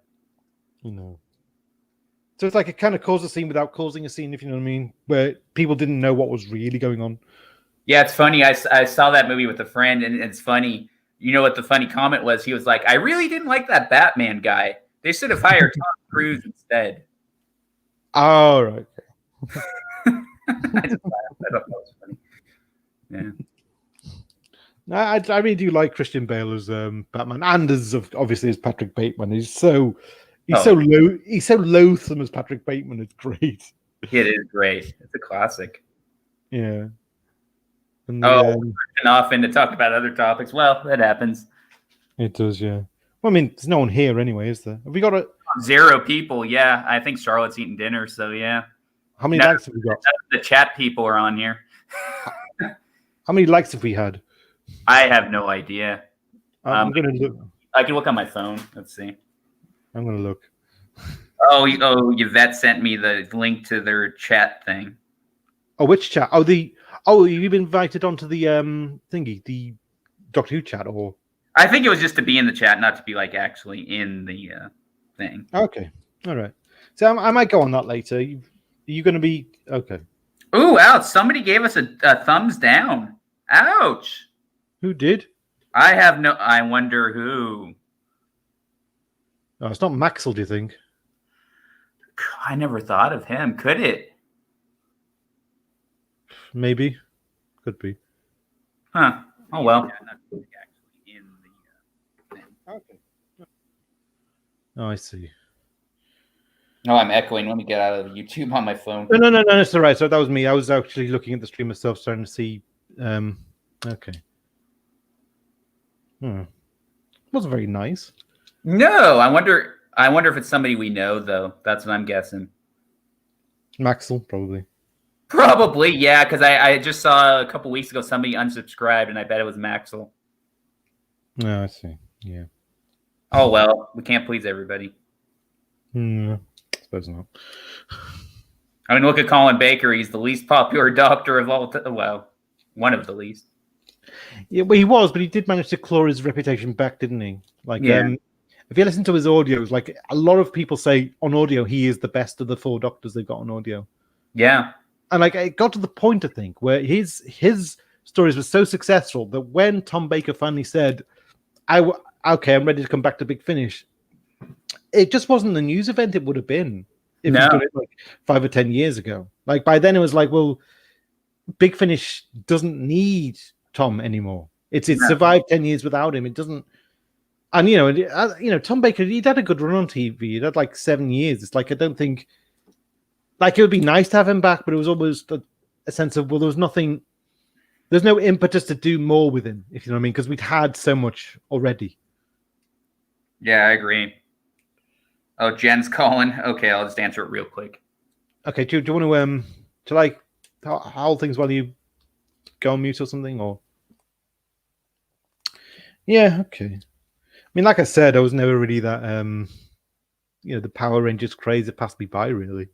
So it's like it kind of caused a scene without causing a scene, if you know what I mean, where people didn't know what was really going on. Yeah, it's funny. I saw that movie with a friend, and it's funny. You know what the funny comment was? He was like, I really didn't like that Batman guy. They should have hired Tom Cruise instead. Oh, right. I just thought that was funny. Yeah. I really do like Christian Bale as Batman, and obviously as Patrick Bateman. He's so loathsome as Patrick Bateman. It's great. It is great. It's a classic. Yeah. And we're off into talk about other topics. Well, that happens. It does, yeah. Well, I mean, there's no one here anyway, is there? Have we got 0 people? Yeah, I think Charlotte's eating dinner, so yeah. How many likes have we got? The chat people are on here. How many likes have we had? I have no idea. I'm going to look. I can look on my phone. Let's see. I'm going to look. Oh, Yvette sent me the link to their chat thing. Oh, which chat? You've been invited onto the thingy, the Doctor Who chat, or? I think it was just to be in the chat, not to be like actually in the thing. Okay, all right. So I might go on that later. Are you going to be okay? Ooh, ouch! Somebody gave us a thumbs down. Ouch! Who did? I have no. I wonder who. Oh, it's not Maxwell, do you think? I never thought of him. Could it? Maybe. Could be. Huh. Oh well. Okay. Oh, I see. No, I'm echoing. Let me get out of YouTube on my phone. No, it's all right. So that was me. I was actually looking at the stream myself, starting to see. Okay. Wasn't very nice. No, I wonder if it's somebody we know, though. That's what I'm guessing. Maxwell, probably. Probably, yeah, because I just saw a couple weeks ago somebody unsubscribed, and I bet it was Maxwell. Oh, I see. Yeah. Oh, well, we can't please everybody. I suppose not. I mean, look at Colin Baker. He's the least popular doctor of all time. Well, one of the least. Yeah, well, he was, but he did manage to claw his reputation back, didn't he? Like, yeah. If you listen to his audios, like a lot of people say on audio, he is the best of the 4 doctors they've got on audio. Yeah. And like it got to the point, I think, where his stories were so successful that when Tom Baker finally said, okay, I'm ready to come back to Big Finish, it just wasn't the news event it would have been if he'd done it like 5 or 10 years ago. Like by then it was like, well, Big Finish doesn't need Tom anymore. It survived 10 years without him. It doesn't. And Tom Baker, he'd had a good run on TV. He'd had like 7 years. It's like I don't think, like it would be nice to have him back, but it was almost a sense of, well, there's no impetus to do more with him, if you know what I mean, because we'd had so much already. Yeah, I agree. Oh, Jen's calling. Okay, I'll just answer it real quick. Okay, do you want to hold things while you go on mute or something, or? Yeah, okay. I mean, like I said, I was never really that, the Power Rangers craze that passed me by, really.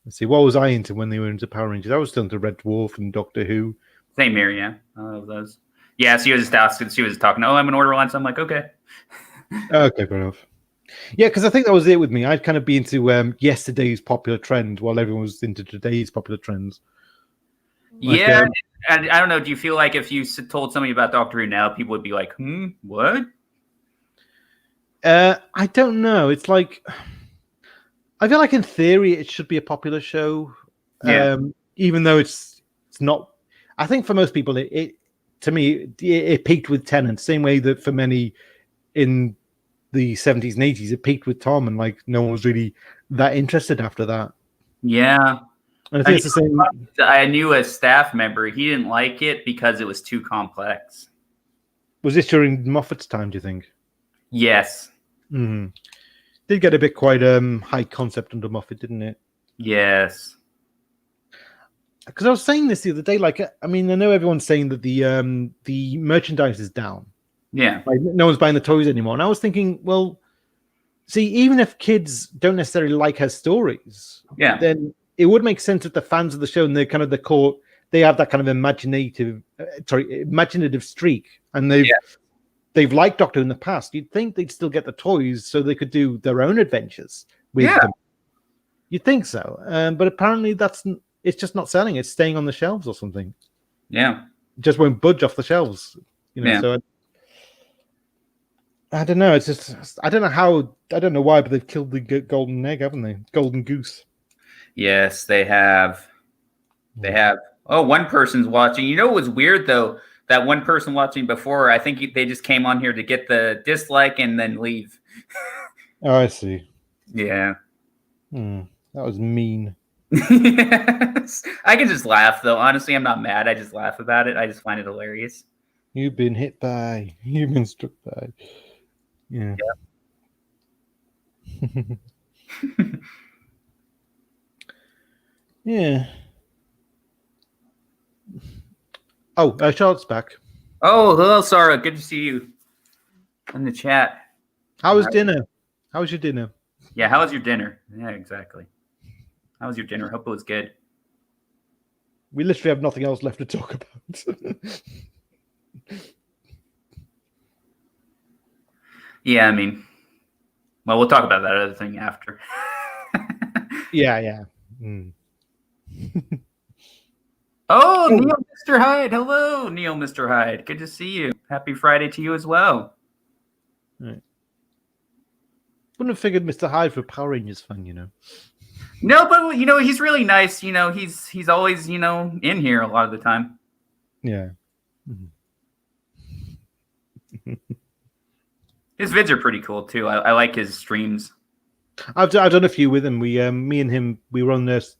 Let's see, what was I into when they were into Power Rangers? I was still into Red Dwarf and Doctor Who. Same here, yeah. Those. Yeah, she was just asking. She was talking. Oh, I'm an order line. So I'm like, okay. Okay, fair enough. Yeah, because I think that was it with me. I'd kind of be into yesterday's popular trend while everyone was into today's popular trends. Like, yeah, and I don't know. Do you feel like if you told somebody about Doctor Who now, people would be like, what? I don't know. It's like, I feel like in theory it should be a popular show. Yeah. Even though it's not. I think for most people, it peaked with Tennant, same way that for many in the 70s and 80s, it peaked with Tom, and like no one was really that interested after that. Yeah. And I think it's the same. I knew a staff member, he didn't like it because it was too complex. Was this during Moffat's time, do you think? Yes. Mm-hmm. Did get a bit quite high concept under Moffat, didn't it? Yes. Because I was saying this the other day, like, I mean, I know everyone's saying that the merchandise is down. Yeah. Like, no one's buying the toys anymore. And I was thinking, well, see, even if kids don't necessarily like her stories, then it would make sense that the fans of the show and they're kind of the core, they have that kind of imaginative streak, and they've liked Doctor Who in the past. You'd think they'd still get the toys so they could do their own adventures with them. You'd think so, but apparently it's just not selling. It's staying on the shelves or something. Yeah, it just won't budge off the shelves. So I don't know. It's just I don't know how. I don't know why, but they've killed the golden egg, haven't they? Golden goose. Yes, they have. They have. Oh, one person's watching. You know what was weird though? That one person watching before, I think they just came on here to get the dislike and then leave. Oh, I see. Yeah. That was mean. Yes. I can just laugh though. Honestly, I'm not mad. I just laugh about it. I just find it hilarious. You've been hit by. You've been struck by. Yeah. Yeah. Oh, Charlotte's back. Oh, hello, Sarah. Good to see you in the chat. How was dinner? How was your dinner? Yeah, how was your dinner? Yeah, exactly. How was your dinner? Hope it was good. We literally have nothing else left to talk about. Yeah, I mean, well, we'll talk about that other thing after. Yeah. Mm. Oh, Neil, Mr. Hyde. Hello, Neil, Mr. Hyde. Good to see you. Happy Friday to you as well. Right. Wouldn't have figured Mr. Hyde for Power Rangers fan, No, but he's really nice. He's always in here a lot of the time. Yeah. His vids are pretty cool too. I like his streams. I've done a few with him. Me and him, we were on this.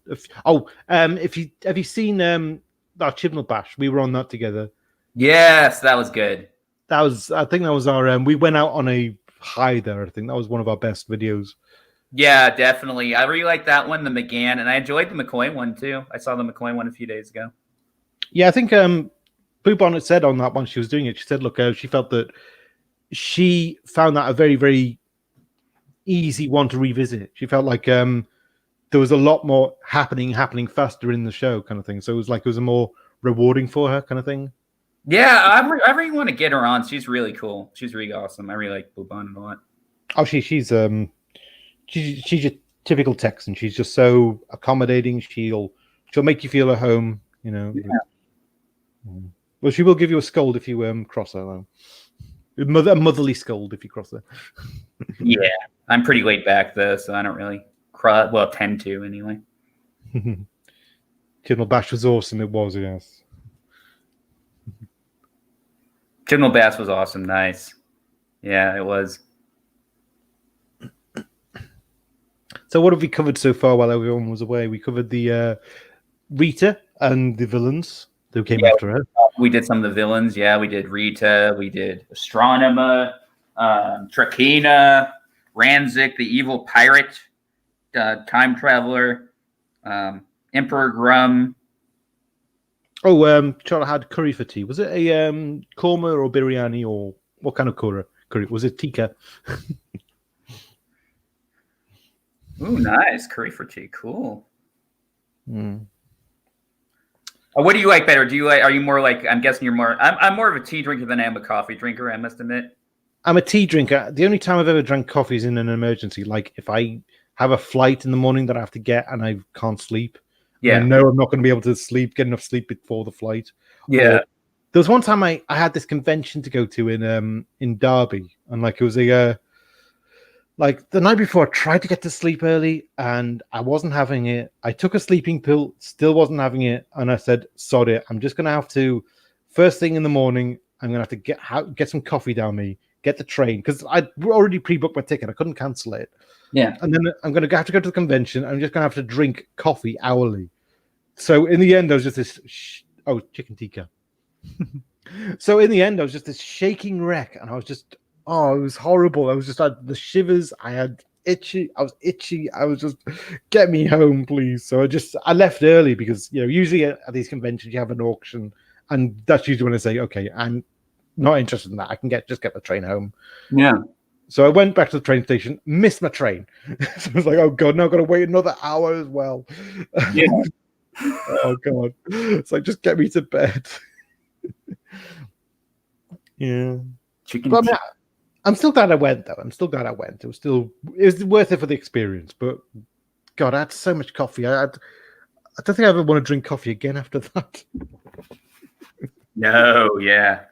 Have you seen our Chibnall Bash? We were on that together. Yes, that was good. I think that was our. We went out on a high there. I think that was one of our best videos. Yeah, definitely. I really like that one, the McGann, and I enjoyed the McCoy one too. I saw the McCoy one a few days ago. Yeah, I think Boo Bonnet said on that one she was doing it. She said, look, she felt that she found that a very, very easy one to revisit. She felt like there was a lot more happening faster in the show, kind of thing. So it was a more rewarding for her, kind of thing. Yeah, I really want to get her on. She's really cool. She's really awesome. I really like Boo Bonnet a lot. Oh, she's a typical Texan. She's just so accommodating. She'll make you feel at home. Yeah. Well, she will give you a scold if you cross her, though. A motherly scold if you cross her. Yeah, I'm pretty laid back though, so I don't really tend to anyway. Chibnall Bash was awesome. It was, yes. Chibnall Bash was awesome. Nice. Yeah, it was. So what have we covered so far while everyone was away? We covered the Rita and the villains who came after her. We did some of the villains. Yeah, we did Rita. We did Astronema, Trakina, Ranzik, the evil pirate, time traveler, Emperor Grum. Oh, Charlotte had curry for tea. Was it a korma or biryani or what kind of curry? Was it tikka? Ooh, nice curry for tea. Cool. Mm. What do you like better? Are you more like? I'm guessing you're more. I'm more of a tea drinker than I am a coffee drinker. I must admit. I'm a tea drinker. The only time I've ever drank coffee is in an emergency, like if I have a flight in the morning that I have to get and I can't sleep. Yeah, I know I'm not going to be able to get enough sleep before the flight. Yeah. Or, there was one time I had this convention to go to in Derby, and it was a the night before I tried to get to sleep early and I wasn't having it. I took a sleeping pill, still wasn't having it, and I said, "Sod it, I'm just going to have to first thing in the morning. I'm going to have to get some coffee down me, get the train because I'd already pre-booked my ticket. I couldn't cancel it. Yeah, and then I'm going to have to go to the convention. I'm just going to have to drink coffee hourly. So in the end, I was just this chicken tikka. So in the end, I was just this shaking wreck, and I was just it was horrible. I was just had the shivers. I was itchy. I was just get me home, please. So I left early because usually at these conventions you have an auction, and that's usually when I say, okay, I'm not interested in that. I can just get the train home. Yeah. So I went back to the train station, missed my train. So I was like, oh god, now I've got to wait another hour as well. Yeah. Oh god. It's like, just get me to bed. Yeah. But I'm still glad I went though. It was worth it for the experience. But god, I had so much coffee. I don't think I ever want to drink coffee again after that. No, yeah.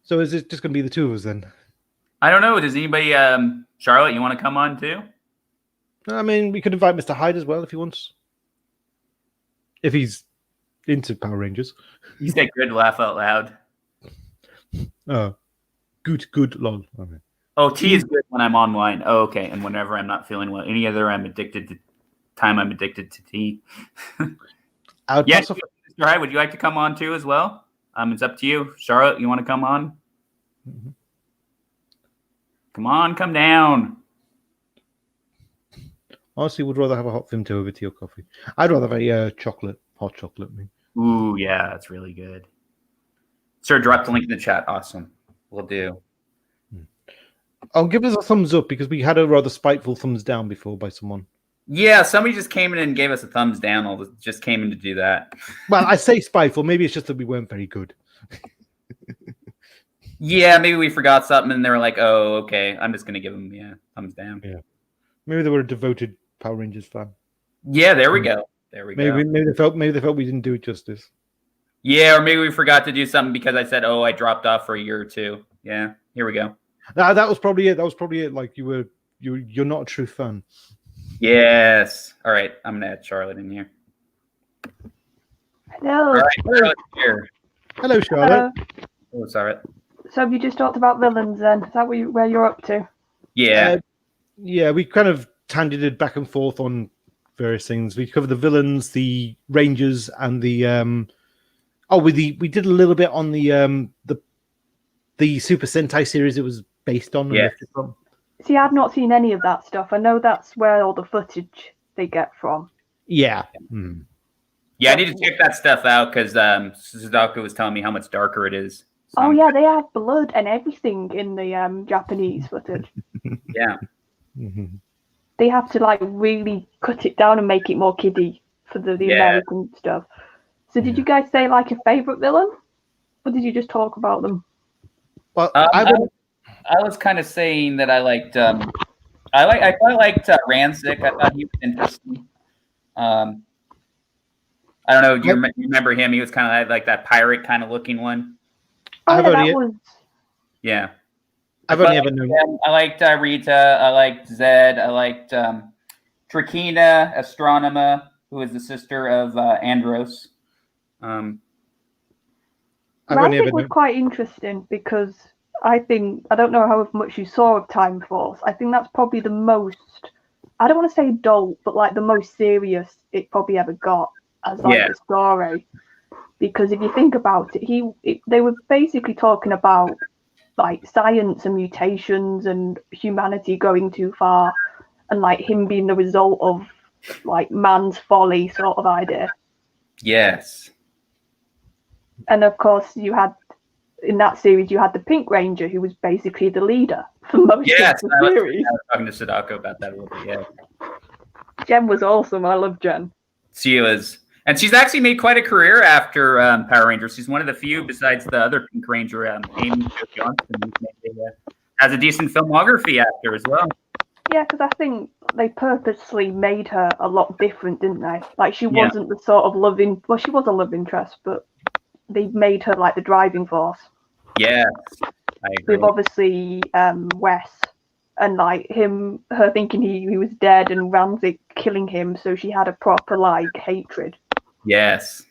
So is it just going to be the two of us then? I don't know. Does anybody, Charlotte, you want to come on too? I mean, we could invite Mr. Hyde as well if he wants. If he's into Power Rangers. You said good, laugh out loud. Good, lol. Okay. Oh, tea is good when I'm online. Oh, okay. And whenever I'm not feeling well. Any other I'm addicted to tea. Yeah, Mr. Hyde, would you like to come on too as well? It's up to you. Charlotte, you want to come on? Mm-hmm. Come on, come down. Honestly, would rather have a hot Vimto over tea or coffee. I'd rather have a hot chocolate. Ooh, yeah, that's really good. Sir, drop the link in the chat. Awesome. Will do. I'll give us a thumbs up because we had a rather spiteful thumbs down before by someone. Yeah, somebody just came in and gave us a thumbs down. Just came in to do that. Well, I say spiteful. Maybe it's just that we weren't very good. Yeah, maybe we forgot something, and they were like, "Oh, okay, I'm just gonna give them thumbs down." Yeah, maybe they were a devoted Power Rangers fan. Yeah, there we go. There we go. Maybe they felt we didn't do it justice. Yeah, or maybe we forgot to do something because I said, "Oh, I dropped off for a year or two." Yeah, here we go. That was probably it. Like you're not a true fan. Yes. All right, I'm gonna add Charlotte in here. Hello. All right, Charlotte's here. Hello, Charlotte. Oh, sorry. So have you just talked about villains then? Is that where you're up to? Yeah. Yeah, we kind of tangented back and forth on various things. We covered the villains, the Rangers, and the we did a little bit on the Super Sentai series it was based on. Yeah. See, I've not seen any of that stuff. I know that's where all the footage they get from. Yeah. Yeah, I need to check that stuff out because Sadako was telling me how much darker it is. So Oh yeah, they have blood and everything in the Japanese footage. Yeah. They have to like really cut it down and make it more kiddie for the American stuff. So did you guys say like a favorite villain, or did you just talk about them? Well, I was kind of saying that I liked. I quite liked Rancic. I thought he was interesting. I don't know. Do you remember him? He was kind of like that pirate kind of looking one. Oh, yeah, that was. Yeah. I've only ever known. I liked Rita. I liked Zed. I liked Trakina, Astronema, who is the sister of Andros. Rancic was quite interesting because I don't know how much you saw of Time Force. I think that's probably the most, I don't want to say adult, but like the most serious it probably ever got as like a story. Because if you think about it, they were basically talking about like science and mutations and humanity going too far, and like him being the result of like man's folly sort of idea. Yes. And of course, in that series you had the Pink Ranger, who was basically the leader for most of the series. I was talking to Sadako about that a little bit. Yeah. Jen was awesome. I love Jen. She was. And she's actually made quite a career after Power Rangers. She's one of the few, besides the other Pink Ranger, Amy Jo Johnson, who has a decent filmography after as well. Yeah, because I think they purposely made her a lot different, didn't they? Like, she wasn't the sort of she was a love interest, but they made her like the driving force. Yeah, I agree. With obviously Wes, and like her thinking he was dead and Rancic killing him, so she had a proper like hatred. Yes.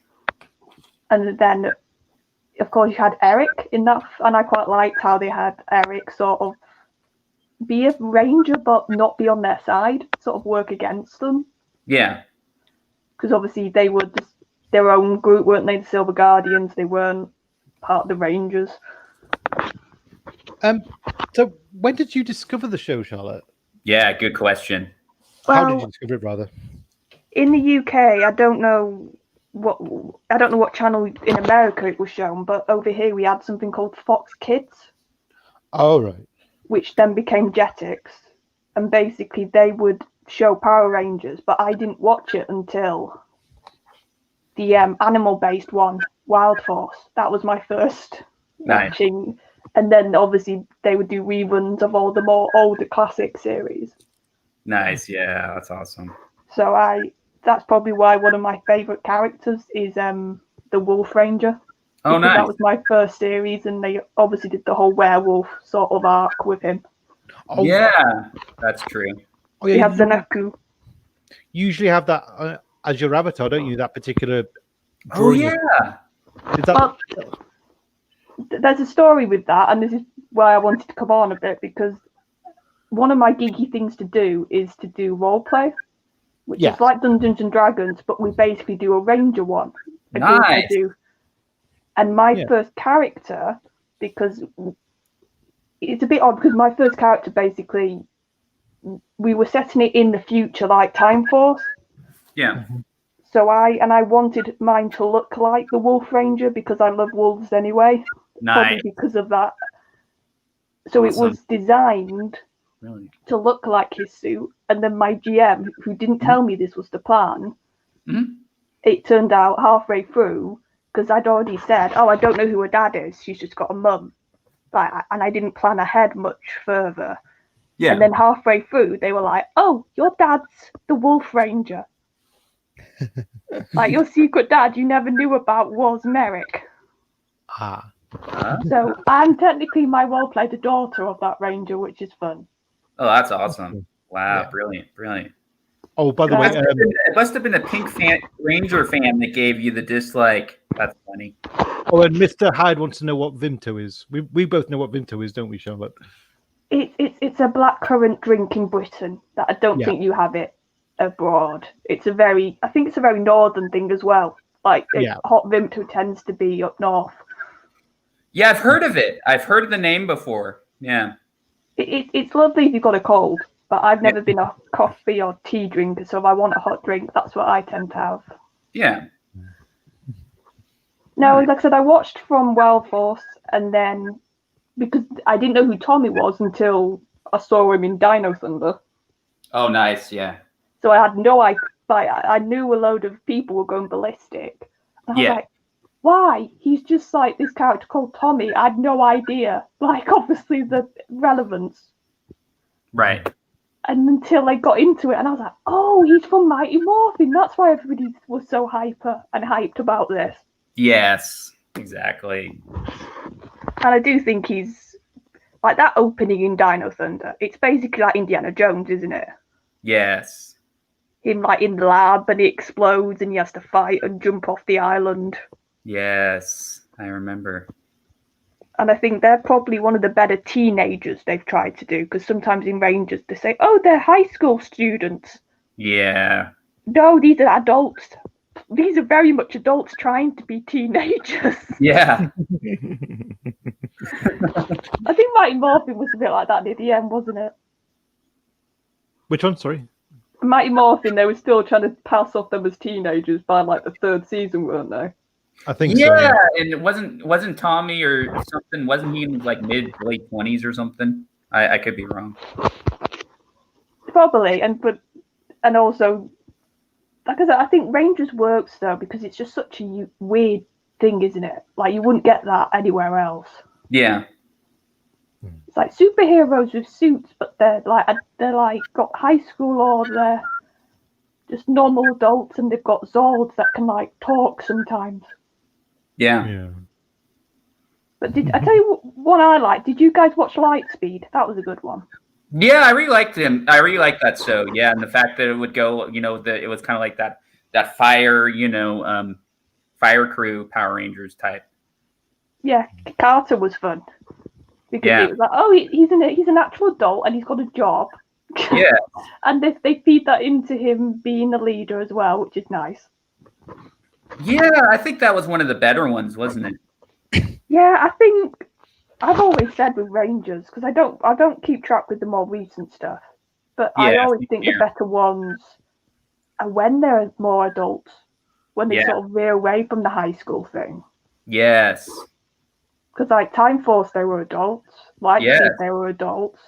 And then, of course, you had Eric in that, and I quite liked how they had Eric sort of be a ranger but not be on their side, sort of work against them. Yeah. Because obviously they were just their own group, weren't they? The Silver Guardians. They weren't part of the Rangers. So when did you discover the show, Charlotte? Yeah, good question. How did you discover it, rather? In the UK, I don't know what channel in America it was shown, but over here we had something called Fox Kids. Oh, right. Which then became Jetix, and basically they would show Power Rangers, but I didn't watch it until the animal-based one, Wild Force. That was my first watching, and then obviously they would do reruns of all the more older classic series. Nice, yeah, that's awesome. So that's probably why one of my favorite characters is the Wolf Ranger. Oh, nice. That was my first series, and they obviously did the whole werewolf sort of arc with him. Oh, yeah, that's true. Oh, yeah, you have Zanaku. You usually have that as your avatar, don't you? That particular. Oh, yeah. Well, there's a story with that, and this is why I wanted to come on a bit, because one of my geeky things to do is to do roleplay, which is like Dungeons and Dragons, but we basically do a ranger one. Nice. And my first character, because it's a bit odd, because my first character basically, we were setting it in the future, like Time Force. Yeah. So I wanted mine to look like the Wolf Ranger because I love wolves anyway. Nice. Probably because of that. So it was designed really. To look like his suit. And then my GM, who didn't tell me this was the plan, it turned out halfway through, because I'd already said, oh, I don't know who her dad is. She's just got a mum. Like, and I didn't plan ahead much further. Yeah. And then halfway through, they were like, oh, your dad's the Wolf Ranger. Like, your secret dad you never knew about was Merrick. Ah. So I'm technically my role played the daughter of that ranger, which is fun. Oh, that's awesome. Wow, Yeah. Brilliant. Oh, by the way, it must have been the Pink Ranger fan that gave you the dislike. That's funny. Oh, and Mr. Hyde wants to know what Vimto is. We both know what Vimto is, don't we, Charlotte? It's a blackcurrant drink in Britain that I don't think you have it abroad. I think it's a very northern thing as well. Like hot Vimto tends to be up north. Yeah, I've heard of it. I've heard the name before. Yeah. It's lovely if you've got a cold, but I've never been a coffee or tea drinker, so if I want a hot drink, that's what I tend to have. Yeah. No, like I said, I watched from Wild Force, and then because I didn't know who Tommy was until I saw him in Dino Thunder. Oh, nice, yeah. So I had no idea. I knew a load of people were going ballistic. And I was like, why? He's just like this character called Tommy. I had no idea. Like, obviously, the relevance. Right. And until I got into it, and I was like, oh, he's from Mighty Morphin. That's why everybody was so hyped about this. Yes, exactly. And I do think he's like that opening in Dino Thunder. It's basically like Indiana Jones, isn't it? Yes. Him like in the lab and he explodes and he has to fight and jump off the island. Yes, I remember. And I think they're probably one of the better teenagers they've tried to do, because sometimes in Rangers they say, oh, they're high school students. Yeah. No, these are adults. These are very much adults trying to be teenagers. Yeah. I think Mighty Morphin was a bit like that near the end, wasn't it? Which one? Sorry. Mighty Morphin, they were still trying to pass off them as teenagers by like the third season, weren't they? I think so. Yeah, and it wasn't Tommy or something. Wasn't he in like mid late 20s or something? I could be wrong. Probably, and also, like I said, I think Rangers works though because it's just such a weird thing, isn't it? Like you wouldn't get that anywhere else. Yeah. It's like superheroes with suits, but they're like got high school or they're just normal adults, and they've got Zords that can like talk sometimes. Yeah. But I tell you what I liked? Did you guys watch Lightspeed? That was a good one. Yeah, I really liked him. I really liked that show. Yeah, and the fact that it would go, that it was kind of like that fire, fire crew Power Rangers type. Yeah, Carter was fun because it was like, oh, he's an actual adult and he's got a job. Yeah. And they feed that into him being a leader as well, which is nice. Yeah, I think that was one of the better ones, wasn't it? Yeah, I think I've always said with Rangers, because I don't keep track with the more recent stuff, but I always think the better ones are when they're more adults, when they sort of veer away from the high school thing. Yes. Because like Time Force, they were adults. Lightspeed, they were adults.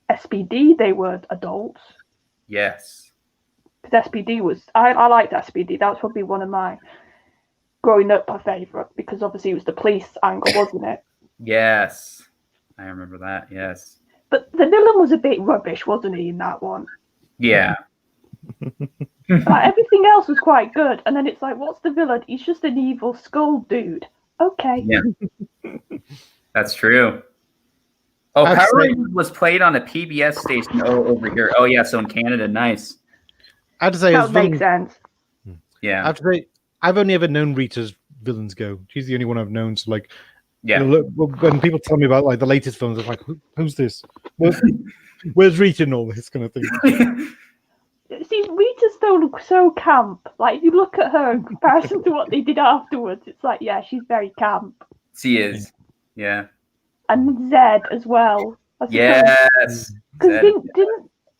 SPD, they were adults. Yes. Because SPD was, I liked SPD. That was probably one of my growing up my favourite, because obviously it was the police angle, wasn't it? Yes. I remember that, yes. But the villain was a bit rubbish, wasn't he, in that one? Yeah. Everything else was quite good. And then it's like, what's the villain? He's just an evil skull dude. Okay. Yeah. That's true. Oh, Power Rangers was played on a PBS station over here. Oh, yeah, so in Canada, nice. I have to say, that makes sense. Yeah. I have to say, I've only ever known Rita's villains go. She's the only one I've known. So, like, when people tell me about like the latest films, I'm like, who's this? Where's Rita and all this kind of thing? See, Rita still looks so camp. Like, if you look at her in comparison to what they did afterwards, it's like, yeah, she's very camp. She is. Yeah. And Zed as well. Yes. Because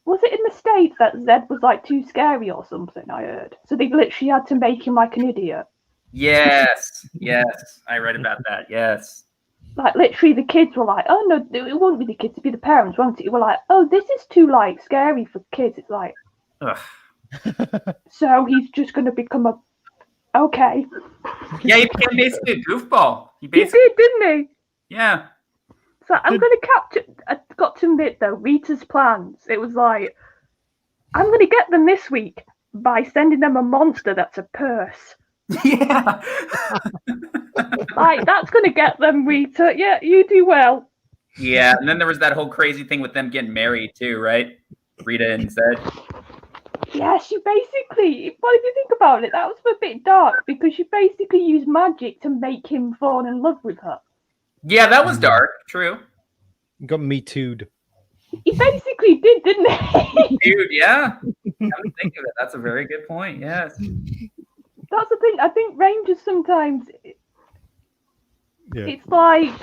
was it in the States that Zed was like too scary or something? I heard. So they literally had to make him like an idiot. Yes. I read about that. Yes. Like, literally, the kids were like, oh, no, it won't be the kids, it'd be the parents, won't it? It were like, oh, this is too, like, scary for kids. It's like, Ugh. So he's just going to become a... Okay. Yeah, he became basically a goofball. He did, didn't he? Yeah. So I'm going to capture... I got to admit, though, Rita's plans, it was like, I'm going to get them this week by sending them a monster that's a purse. Yeah. Like, that's going to get them, Rita. Yeah, you do well. Yeah, and then there was that whole crazy thing with them getting married too, right? Rita and Zed. Yeah, she basically, well, if you think about it, that was a bit dark because she basically used magic to make him fall in love with her. Yeah, that was dark. True. Got me too'd. He basically did, didn't he? Dude, yeah. Come to think of it, that's a very good point. Yes. That's the thing. I think Rangers sometimes, it's like,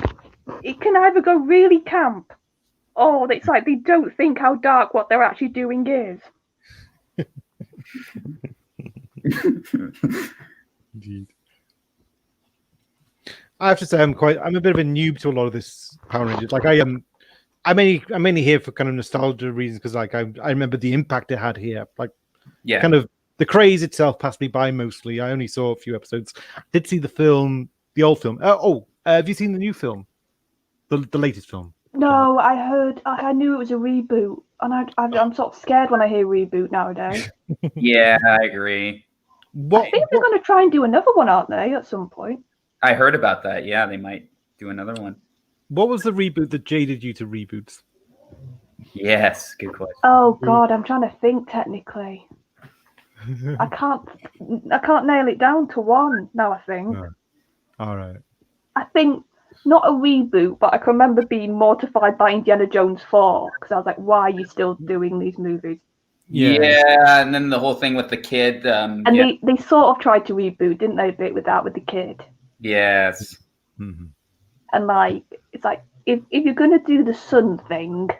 it can either go really camp, or it's like they don't think how dark what they're actually doing is. Indeed. I have to say, I'm a bit of a noob to a lot of this Power Rangers. Like I'm mainly here for kind of nostalgia reasons because like I remember the impact it had here. Like, yeah, kind of the craze itself passed me by mostly. I only saw a few episodes. Did see the film, the old film. Have you seen the new film, the latest film? No, I heard. I knew it was a reboot, and I'm sort of scared when I hear reboot nowadays. Yeah, I agree. I think they're going to try and do another one, aren't they, at some point? I heard about that. Yeah, they might do another one. What was the reboot that jaded you to reboots? Yes, good question. Oh God, I'm trying to think technically. I can't nail it down to one now, I think. No. All right. I think not a reboot, but I can remember being mortified by Indiana Jones 4 because I was like, why are you still doing these movies? Yeah, and then the whole thing with the kid. They sort of tried to reboot, didn't they, a bit with that with the kid? Yes. Mm-hmm. And like, it's like, if you're going to do the son thing,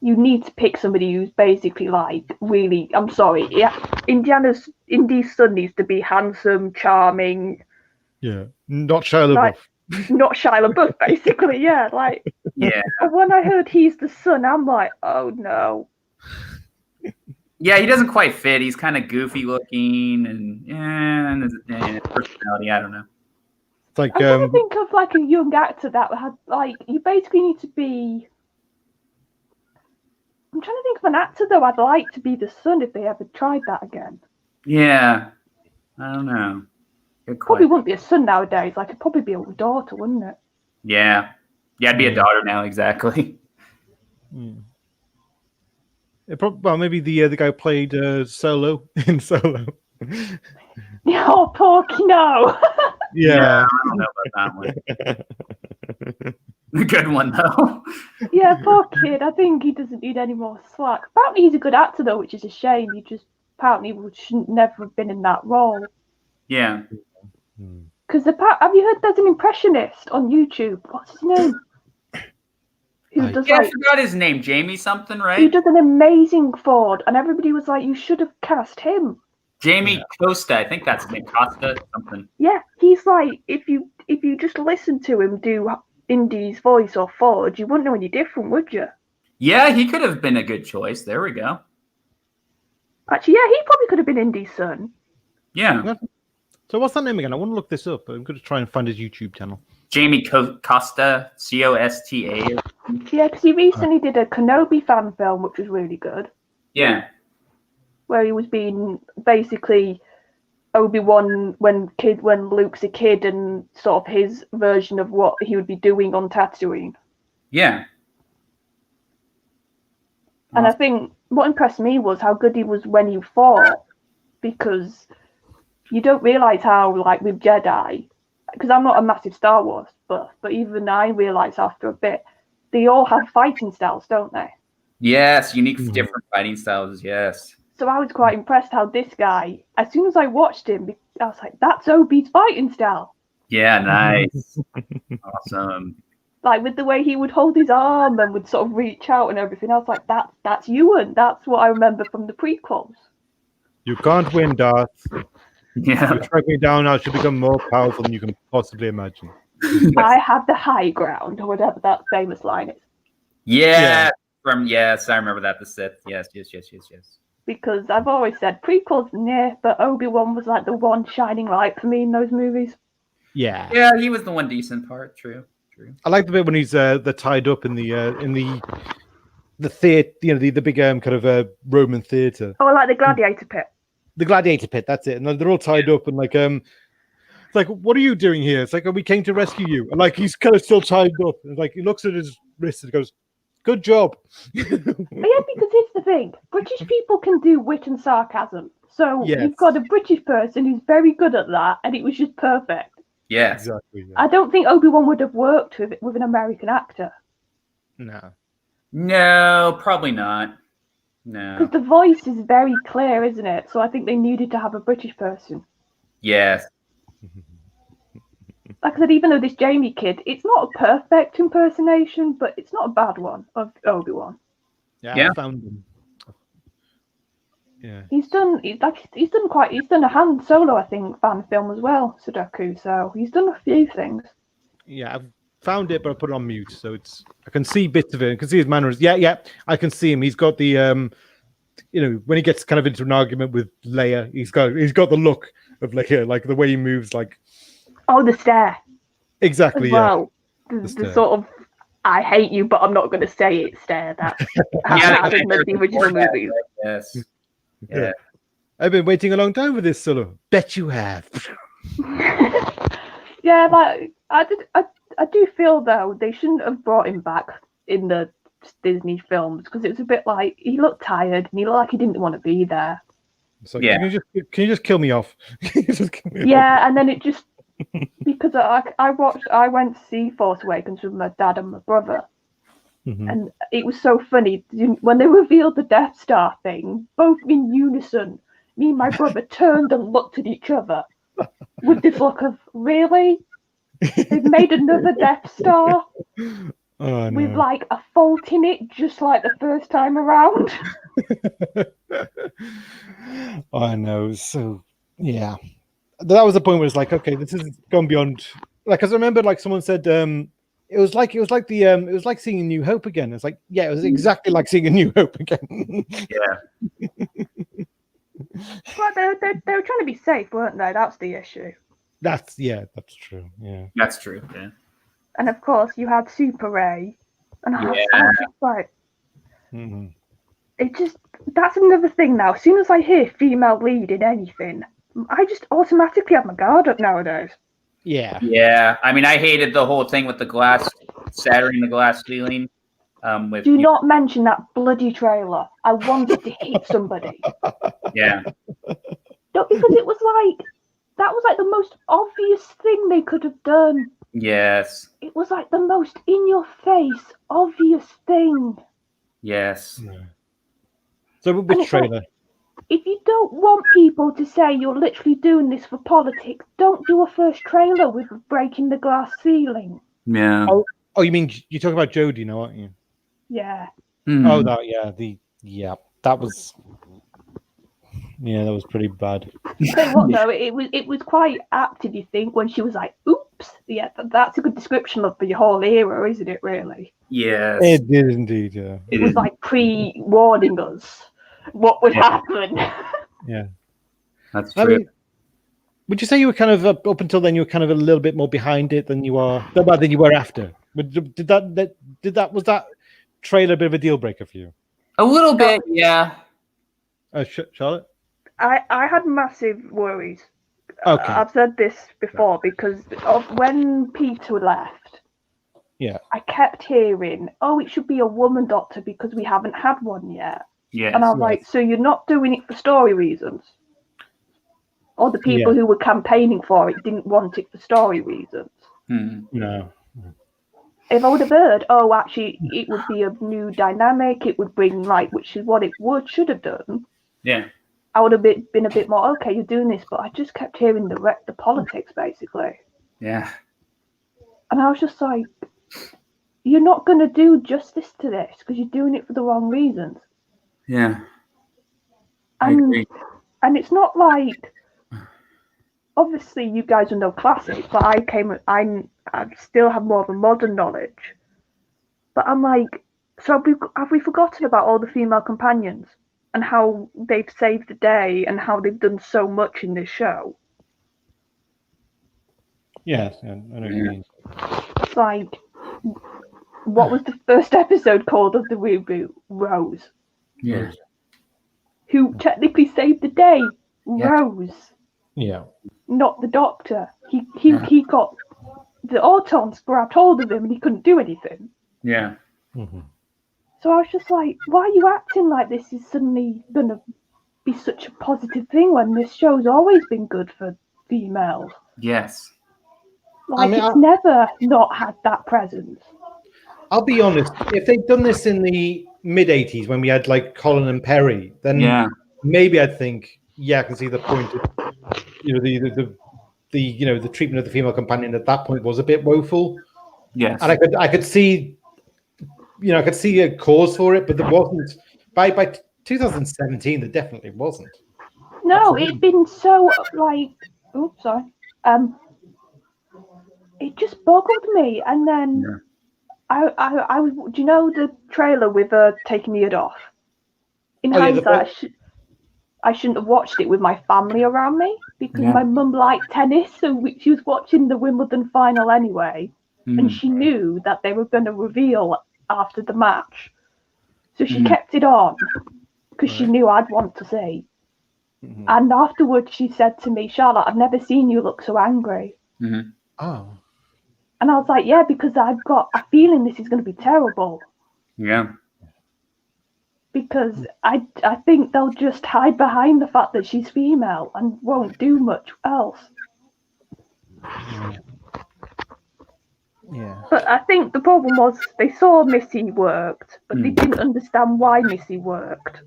you need to pick somebody who's basically like really, I'm sorry, yeah, Indy's son needs to be handsome, charming. Yeah, not Shia LaBeouf. Not Shia LaBeouf, basically, yeah. Like, yeah. When I heard he's the son, I'm like, oh no. Yeah, he doesn't quite fit. He's kind of goofy looking, and his personality, I don't know. It's like I'm trying to think of like a young actor that had like you basically need to be. I'm trying to think of an actor though I'd like to be the son if they ever tried that again. Yeah, I don't know. Probably wouldn't be a son nowadays. Like it'd probably be a daughter, wouldn't it? Yeah, it'd be a daughter now, exactly. Well, maybe the guy who played Solo in Solo. Oh, Porky, no. Yeah, I don't know about that one. A good one though. Yeah, poor kid. I think he doesn't need any more slack. Apparently, he's a good actor though, which is a shame. He just apparently should never have been in that role. Yeah. Because have you heard there's an impressionist on YouTube? What's his name? I forgot his name. Jamie something, right? He does an amazing Ford, and everybody was like, "You should have cast him." Jamie Costa, I think that's his name. Costa something. Yeah, he's like, if you just listen to him do Indy's voice or Ford, you wouldn't know any different, would you? Yeah, he could have been a good choice. There we go. Actually, yeah, he probably could have been Indy's son. Yeah. So what's that name again? I want to look this up. I'm going to try and find his YouTube channel. Jamie Costa, Costa. Yeah, because he recently did a Kenobi fan film, which was really good. Yeah. Where he was being basically Obi-Wan when Luke's a kid and sort of his version of what he would be doing on Tatooine. Yeah. And I think what impressed me was how good he was when he fought, because you don't realise how, like with Jedi, because I'm not a massive Star Wars buff, but even I realised after a bit, they all have fighting styles, don't they? Yes, unique different fighting styles, yes. So I was quite impressed how this guy, as soon as I watched him, I was like, that's Obi's fighting style. Yeah, nice. Awesome. Like with the way he would hold his arm and would sort of reach out and everything. I was like, that's Ewan. That's what I remember from the prequels. You can't win, Darth. Yeah. You track me down, I should become more powerful than you can possibly imagine. I have the high ground, or whatever that famous line is. Yeah. Yes, I remember that. The Sith. Yes. Because I've always said prequels, nah, but Obi-Wan was like the one shining light for me in those movies. Yeah, he was the one decent part. True. I like the bit when he's they're tied up in the theater, the big kind of Roman theater. Oh, like the gladiator pit. The gladiator pit, that's it. And they're all tied up and like it's like, what are you doing here? It's like, oh, we came to rescue you. And like he's kind of still tied up. And like he looks at his wrist and goes, good job. But yeah, because here's the thing. British people can do wit and sarcasm. So you've got a British person who's very good at that, and it was just perfect. Yeah. Exactly. Yeah. I don't think Obi-Wan would have worked with an American actor. No, probably not. No. Because the voice is very clear, isn't it? So I think they needed to have a British person. Yes. Like I said, even though this Jamie kid, it's not a perfect impersonation, but it's not a bad one of Obi-Wan. Yeah. I found him. Yeah. He's done a Han Solo, I think, fan film as well, Sudoku. So he's done a few things. Yeah, I've found it, but I put it on mute, so I can see bits of it. I can see his manners. Yeah, I can see him. He's got the when he gets kind of into an argument with Leia, he's got the look of Leia, like the way he moves, like the stare. Exactly. Well, the sort of I hate you, but I'm not going to say it stare that happened in the original movies. Yes. Yeah. I've been waiting a long time for this, Solo. Bet you have. Yeah, like I do feel though they shouldn't have brought him back in the Disney films because it was a bit like he looked tired and he looked like he didn't want to be there. So can you just kill me off? And then it just because I went to see Force Awakens with my dad and my brother. Mm-hmm. And it was so funny when they revealed the Death Star thing, both in unison. Me and my brother turned and looked at each other with this look of, really? They've made another Death Star with like a fault in it, just like the first time around. I know. So yeah, that was the point where it's like, okay, this has gone beyond. Like, because I remember, like someone said, it was like seeing A New Hope again. It's like, yeah, it was exactly like seeing A New Hope again. Yeah. Well, they were trying to be safe, weren't they? That's the issue. That's true. Yeah, that's true. Yeah. And of course, you had Super Ray, and I was just like, it just that's another thing now. As soon as I hear female lead in anything, I just automatically have my guard up nowadays. Yeah. Yeah. I mean, I hated the whole thing with the glass shattering the glass ceiling. Do not mention that bloody trailer. I wanted to hit somebody. Yeah. No, because it was like that was like the most obvious thing they could have done. Yes. It was like the most in your face obvious thing. Yes. Yeah. So which trailer? Like, if you don't want people to say you're literally doing this for politics, don't do a first trailer with breaking the glass ceiling. Yeah. Oh, you mean you talk about Jodie now, aren't you? Yeah. Mm-hmm. Oh, that was pretty bad. So what though? It was quite apt, if you think, when she was like, "Oops." Yeah, that's a good description of the whole era, isn't it? Really. Yes. It did indeed. Yeah. It was like pre-warning us what would happen. Yeah. That's true. I mean, would you say you were kind of up until then? You were kind of a little bit more behind it than you were after. Was that trailer a bit of a deal breaker for you? A little bit, yeah. Charlotte? I had massive worries. Okay. I've said this before because of when Peter left. Yeah. I kept hearing, it should be a woman doctor because we haven't had one yet. Yeah. And I was like, so you're not doing it for story reasons? Or the people who were campaigning for it didn't want it for story reasons? No. If I would have heard, actually, it would be a new dynamic, it would bring which is what it should have done. Yeah. I would have been a bit more, okay, you're doing this, but I just kept hearing the politics, basically. Yeah. And I was just like, you're not going to do justice to this because you're doing it for the wrong reasons. Yeah. I agree. And it's not like, obviously you guys will know classic, but I still have more of a modern knowledge. But I'm like, so have we forgotten about all the female companions and how they've saved the day and how they've done so much in this show? Yes, I know what you mean. It's like, what was the first episode called of the reboot? Rose. Yeah. Who technically saved the day? Rose. Yeah. Not the Doctor. He got the Autons grabbed hold of him and he couldn't do anything. Yeah. Mm-hmm. So I was just like, why are you acting like this is suddenly going to be such a positive thing when this show's always been good for females? Yes. Like, it's never not had that presence. I'll be honest, if they'd done this in the mid-'80s when we had like Colin and Perry, then maybe I'd think, I can see the point of, the treatment of the female companion at that point was a bit woeful. Yes. And I could see a cause for it, but there wasn't by 2017 there definitely wasn't. No, it'd been so like it just boggled me. And then I was, do you know the trailer with taking the hood off? In hindsight, I shouldn't have watched it with my family around me because my mum liked tennis, so she was watching the Wimbledon final anyway, and she knew that they were going to reveal after the match, so she kept it on because she knew I'd want to see. And afterwards, she said to me, "Charlotte, I've never seen you look so angry." Oh. And I was like, yeah, because I've got a feeling this is going to be terrible. Yeah. Because I think they'll just hide behind the fact that she's female and won't do much else. Yeah. But I think the problem was they saw Missy worked, but they didn't understand why Missy worked.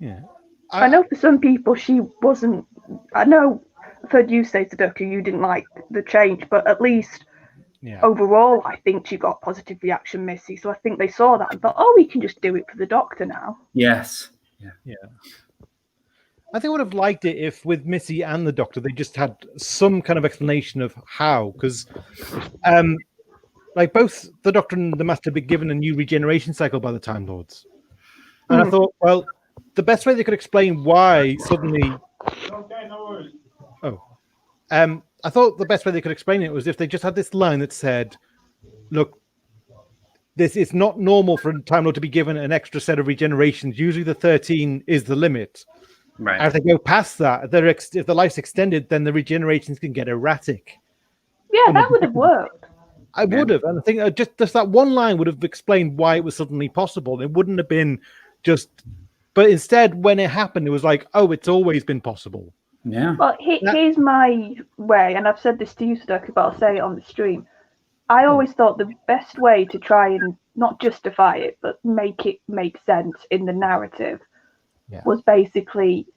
Yeah. I know for some people she wasn't. I know I've heard you say to Ducky you didn't like the change, but at least overall I think she got positive reaction, Missy. So I think they saw that and thought, oh, we can just do it for the Doctor now. Yes. Yeah. I think I would have liked it if with Missy and the Doctor they just had some kind of explanation of how, because like both the Doctor and the Master had been given a new regeneration cycle by the Time Lords. And I thought, well, the best way they could explain why suddenly I thought the best way they could explain it was if they just had this line that said, look, this is not normal for a Time Lord to be given an extra set of regenerations. Usually the 13 is the limit. Right. And if they go past that, if the life's extended, then the regenerations can get erratic. Yeah, that would have worked. I would have. And I think just that one line would have explained why it was suddenly possible. It wouldn't have been just... But instead, when it happened, it was like, oh, it's always been possible. Yeah. Well, here's my way, and I've said this to you, Stucky, but I'll say it on the stream. I always thought the best way to try and not justify it, but make it make sense in the narrative was basically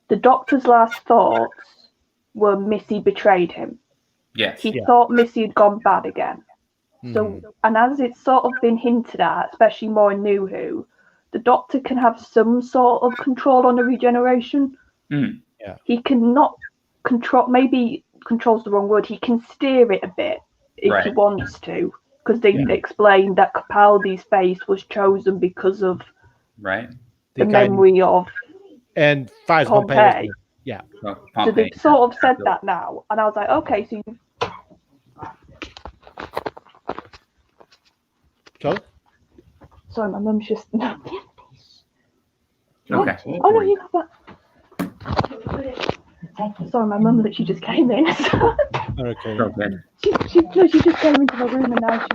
the Doctor's last thoughts were Missy betrayed him. Yes. He thought Missy had gone bad again. So, and as it's sort of been hinted at, especially more in New Who, the Doctor can have some sort of control on the regeneration. He cannot control, maybe control's the wrong word, he can steer it a bit if he wants to, because they explained that Capaldi's face was chosen because of the memory of and Pompeii. Yeah. So they've sort of said that now, and I was like, okay, so you... Sorry, my mum's just... Okay. Oh no, you got that. Sorry, my mum literally just came in. Okay. She just came into my room and now she's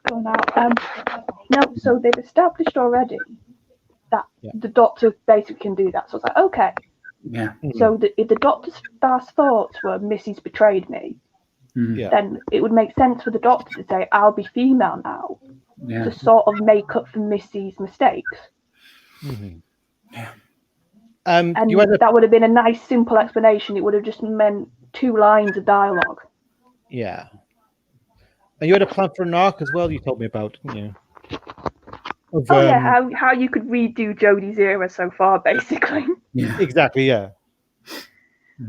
gone out. No, so they've established already that the Doctor basically can do that. So I was like, okay. Yeah. So if the Doctor's last thoughts were Missy's betrayed me, then it would make sense for the Doctor to say, I'll be female now, to sort of make up for Missy's mistakes. Yeah. And that would have been a nice, simple explanation. It would have just meant 2 lines of dialogue. Yeah. And you had a plan for an arc as well, you told me about, didn't you? How you could redo Jodie's era so far, basically. Yeah. Exactly, yeah.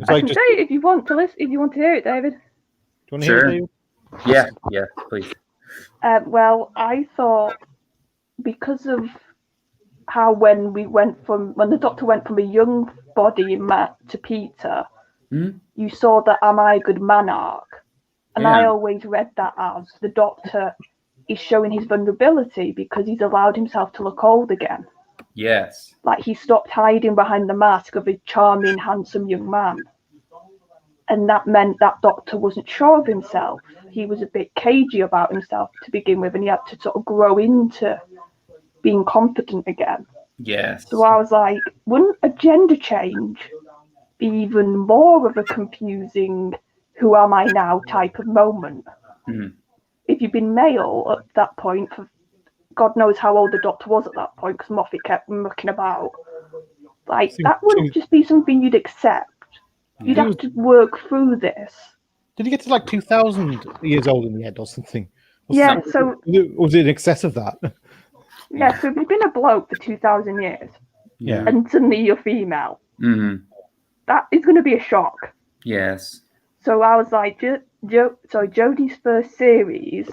I can say it if you want to listen. If you want to hear it, David. Do you want to hear it, David? Yeah, please. Well, I thought because of how when the Doctor went from a young body Matt to Peter, you saw the "Am I a good man" arc, and I always read that as the Doctor is showing his vulnerability because he's allowed himself to look old again. Yes. Like he stopped hiding behind the mask of a charming, handsome young man. And that meant that Doctor wasn't sure of himself. He was a bit cagey about himself to begin with, and he had to sort of grow into being confident again. Yes. So I was like, wouldn't a gender change be even more of a confusing "who am I now" type of moment? If you've been male at that point, for God knows how old the Doctor was at that point, because Moffat kept mucking about. Like, that wouldn't just be something you'd accept. You'd have to work through this. Did he get to like 2,000 years old in the end or something? So was it in excess of that? Yeah, so if you've been a bloke for 2,000 years, and suddenly you're female, that is going to be a shock. Yes. So I was like, Jodie's first series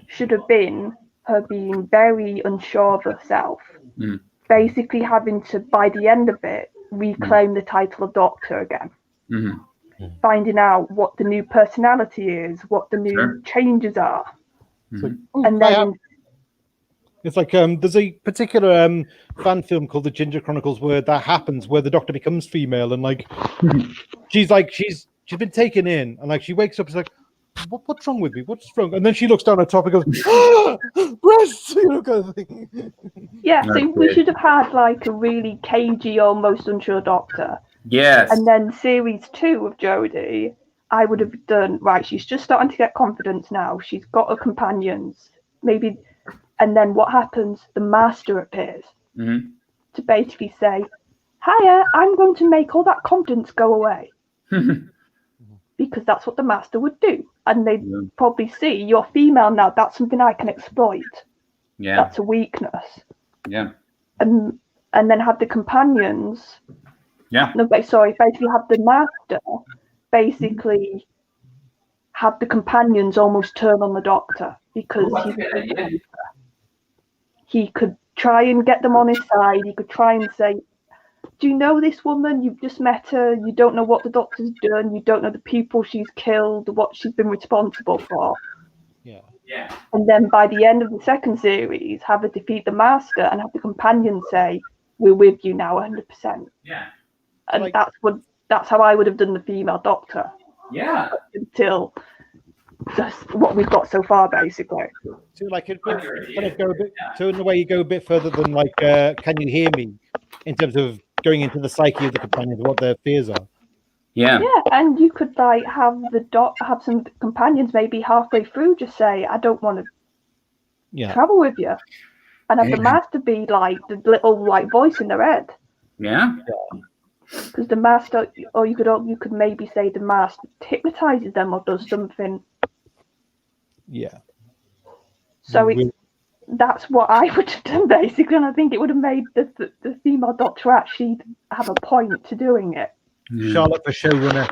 should have been her being very unsure of herself, basically having to, by the end of it, reclaim the title of Doctor again, finding out what the new personality is, what the new changes are, and then it's like there's a particular fan film called The Ginger Chronicles where that happens, where the Doctor becomes female, and like she's been taken in, and like she wakes up, it's like, what's wrong with me? What's wrong? And then she looks down at top and goes, breasts, kind of thing. Yeah, so we should have had like a really cagey, almost unsure Doctor. Yes. And then series 2 of Jodie, I would have done, right, she's just starting to get confidence now. She's got her companions, maybe. And then what happens? The Master appears to basically say, hiya, I'm going to make all that confidence go away. Because that's what the Master would do. And they'd probably see, you're female now, that's something I can exploit. Yeah. That's a weakness. Yeah. And then have the companions. Yeah. No, sorry, basically have the Master basically have the companions almost turn on the Doctor because he could try and get them on his side. He could try and say, do you know this woman? You've just met her. You don't know what the Doctor's done. You don't know the people she's killed, what she's been responsible for. Yeah. And then by the end of the second series, have her defeat the Master and have the companions say, we're with you now 100%. Yeah. And that's how I would have done the female Doctor. Yeah. Until just what we've got so far, basically. So like it kind of go a bit. So in a way, you go a bit further than like, can you hear me? In terms of going into the psyche of the companions, what their fears are. Yeah. Yeah, and you could like have have some companions maybe halfway through just say, I don't want to travel with you, and have the Master be like the little like voice in their head. Yeah. Because the Master, or you could maybe say the Master hypnotizes them or does something. Yeah. So that's what I would have done basically, and I think it would have made the female Doctor actually have a point to doing it. Charlotte for showrunner.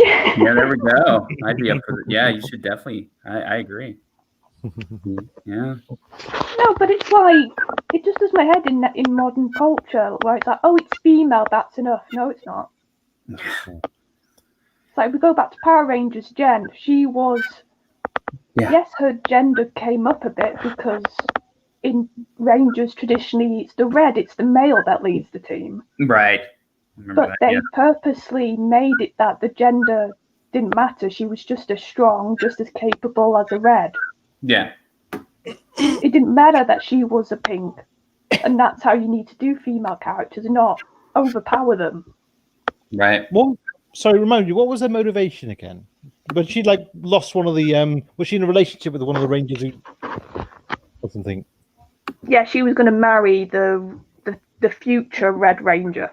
Yeah. Yeah, there we go. I'd be up for it. Yeah, you should definitely. I agree. Yeah. No, but it's like it just does my head in modern culture where it's like, oh, it's female, that's enough. No, it's not. It's like we go back to Power Rangers. Jen, she was. Yeah. Yes, her gender came up a bit because in Rangers traditionally it's the male that leads the team. Right. But they purposely made it that the gender didn't matter. She was just as strong, just as capable as a red. Yeah. It didn't matter that she was a pink. And that's how you need to do female characters, not overpower them. Right. Well, sorry, remind me, what was her motivation again? But she like lost one of the was she in a relationship with one of the Rangers or something? Yeah, she was gonna marry the future Red Ranger.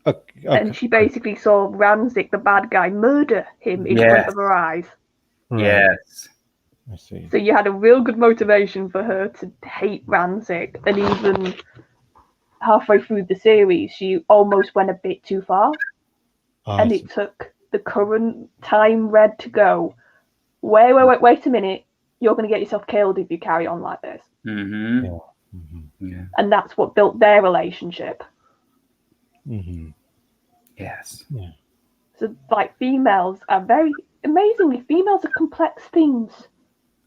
Okay. And she basically saw Ranzik, the bad guy, murder him in front of her eyes. Yes. I see. So you had a real good motivation for her to hate Ranzik and even halfway through the series, she almost went a bit too far. And it took the current time Red to go, wait a minute, you're going to get yourself killed if you carry on like this. Mm-hmm. Yeah. Mm-hmm. Yeah. And that's what built their relationship. Mm-hmm. Yes. Yeah. So, like, females are females are complex things.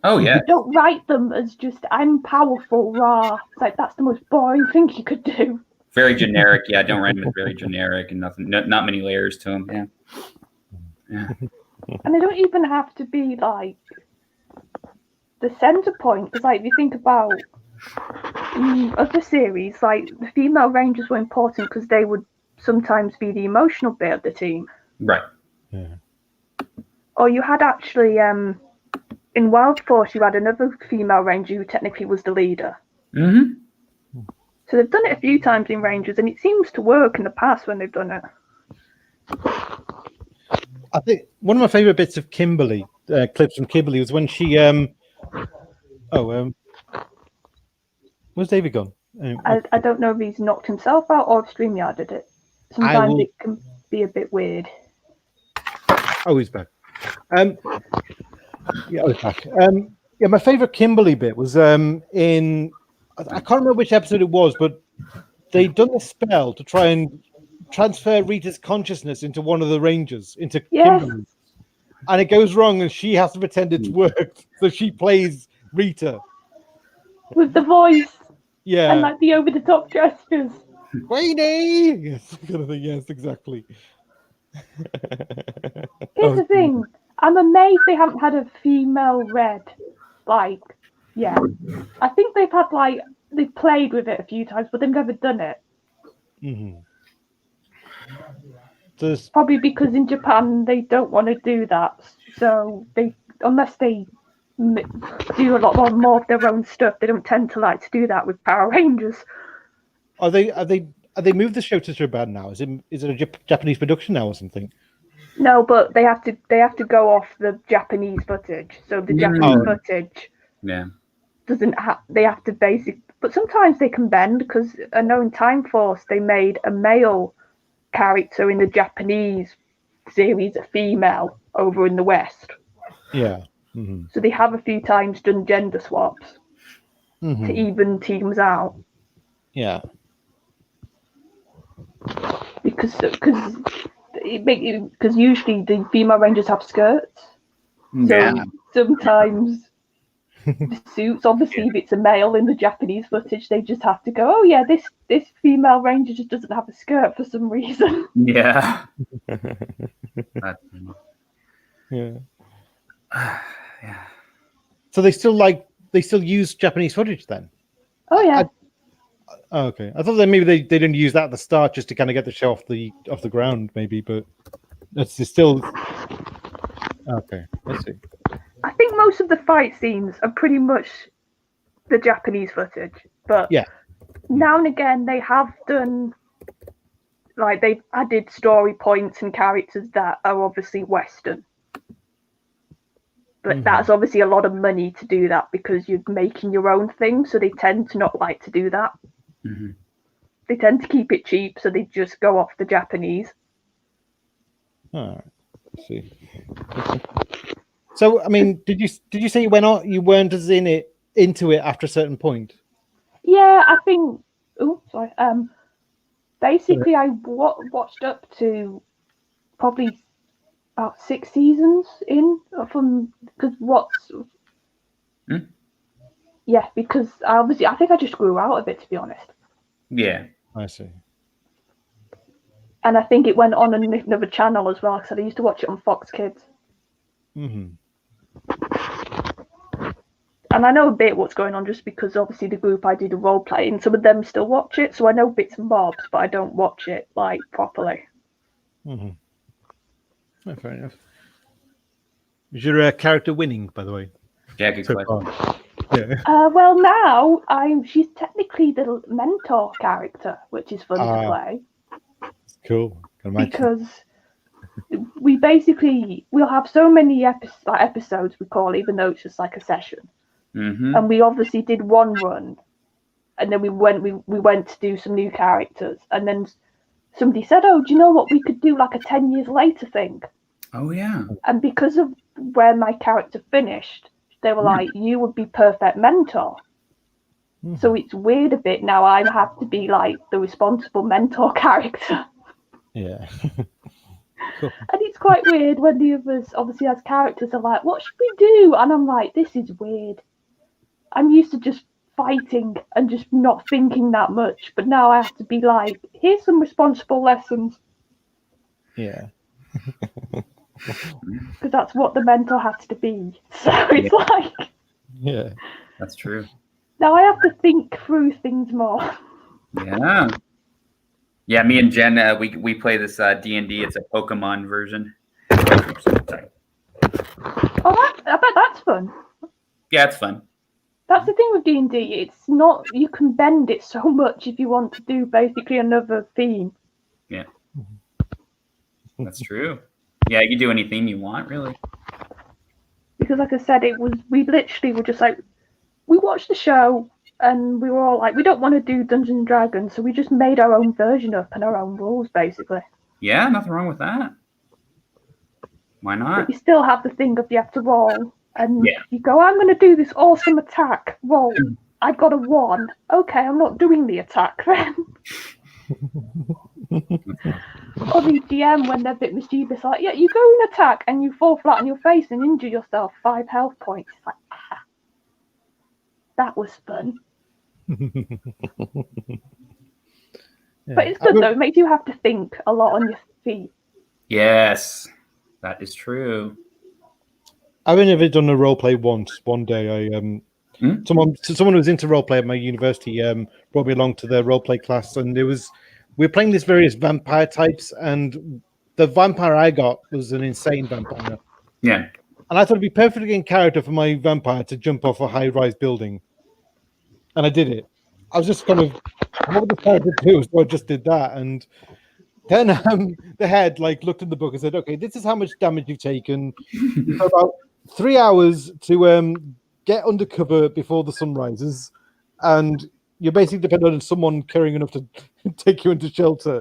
Oh, yeah. You don't write them as just, I'm powerful, rah. It's like, that's the most boring thing you could do. Very generic. Yeah, don't write them as very generic and nothing. Not many layers to them. Yeah. Yeah. And they don't even have to be, like, the center point. Because, like, if you think about other series, like, the female Rangers were important because they would sometimes be the emotional bit of the team. Right. Yeah. Or you had actually, in Wild Force, you had another female Ranger who technically was the leader. Mm-hmm. So they've done it a few times in Rangers, and it seems to work in the past when they've done it. I think one of my favorite bits of Kimberly, clips from Kimberly, was when she, where's David gone? I don't know if he's knocked himself out or if StreamYard did it. Sometimes it can be a bit weird. Oh, he's back. Yeah, he's back. Yeah, my favorite Kimberly bit was in, I can't remember which episode it was, but they'd done a spell to try and transfer Rita's consciousness into one of the Rangers, into Kimberly. And it goes wrong, and she has to pretend it's worked. So she plays Rita. With the voice. Yeah. And like the over-the-top gestures. Queenie! Yes, kind of thing. Yes, exactly. Here's the thing. I'm amazed they haven't had a female Red. Like, yeah. I think they've had, like, they've played with it a few times, but they've never done it. Mm-hmm. Probably because in Japan they don't want to do that. So unless they do a lot more of their own stuff, they don't tend to like to do that with Power Rangers. Are they moved the show to Japan now? Is it a Japanese production now or something? No, but they have to go off the Japanese footage. So the Japanese footage doesn't have. They have to but sometimes they can bend, because I know in Time Force they made a male character in the Japanese series a female over in the West. Yeah. Mm-hmm. So they have a few times done gender swaps to even teams out. Yeah. Because usually the female Rangers have skirts. So sometimes the suits, obviously if it's a male in the Japanese footage, they just have to go, oh yeah, this female Ranger just doesn't have a skirt for some reason. Yeah. Yeah. Yeah. So they still use Japanese footage then? Oh yeah. Okay. I thought that maybe they didn't use that at the start just to kind of get the show off the ground, maybe, but it's still okay. Let's see. I think most of the fight scenes are pretty much the Japanese footage, but now and again they have done, like, they've added story points and characters that are obviously Western. But that's obviously a lot of money to do that, because you're making your own thing, so they tend to not like to do that. Mm-hmm. They tend to keep it cheap, so they just go off the Japanese. All right. Let's see. So, I mean, did you say you weren't as into it after a certain point? Yeah, I think. Oh, sorry. Basically, I watched up to probably about 6 seasons in because obviously I think I just grew out of it, to be honest. Yeah, I see. And I think it went on another channel as well, because I used to watch it on Fox Kids. Mm-hmm. And I know a bit what's going on, just because obviously the group I do the role playing, some of them still watch it, so I know bits and bobs, but I don't watch it like properly. Mm-hmm. Oh, fair enough. Is your character winning, by the way? Yeah, good question. Yeah. Well, now she's technically the mentor character, which is fun to play. Cool. Because we'll have so many episodes, we call it, even though it's just like a session. Mm-hmm. And we obviously did one run and then we went to do some new characters, and then somebody said, "Oh, do you know what? We could do like a 10 years later thing." Oh yeah. And because of where my character finished, they were like, "You would be perfect mentor." So it's weird a bit now. I have to be like the responsible mentor character. Yeah. Cool. And it's quite weird when the others, obviously as characters, are like, "What should we do?" And I'm like, "This is weird. I'm used to just fighting and just not thinking that much, but now I have to be like, here's some responsible lessons." Yeah. Because that's what the mentor has to be. So it's like... Yeah. That's true. Now I have to think through things more. Yeah. Yeah, me and Jen, we play this D&D. It's a Pokemon version. Sorry. Oh, I bet that's fun. Yeah, it's fun. That's the thing with D&D. It's not... You can bend it so much if you want to do basically another theme. Yeah. That's true. Yeah, you can do anything you want, really. Because like I said, we literally were just like... We watched the show and we were all like, we don't want to do Dungeons and Dragons, so we just made our own version up and our own rules, basically. Yeah, nothing wrong with that. Why not? But you still have the thing of you have to roll, and you go, "I'm going to do this awesome attack. Roll. I got a 1. Okay, I'm not doing the attack then." Or the DM, when they're a bit mischievous, like, "Yeah, you go and attack and you fall flat on your face and injure yourself 5 health points." It's like, that was fun. But it's good though. It makes you have to think a lot on your feet. Yes, that is true. I've only done a role play once. One day, someone who was into role play at my university brought me along to their role play class, and we were playing these various vampire types, and the vampire I got was an insane vampire. Yeah. And I thought it'd be perfectly in character for my vampire to jump off a high-rise building. And I did it. I was just kind of, what would the character do? So I just did that. And then the head looked in the book and said, "Okay, this is how much damage you've taken. For about 3 hours to get under cover before the sun rises. And you're basically dependent on someone caring enough to take you into shelter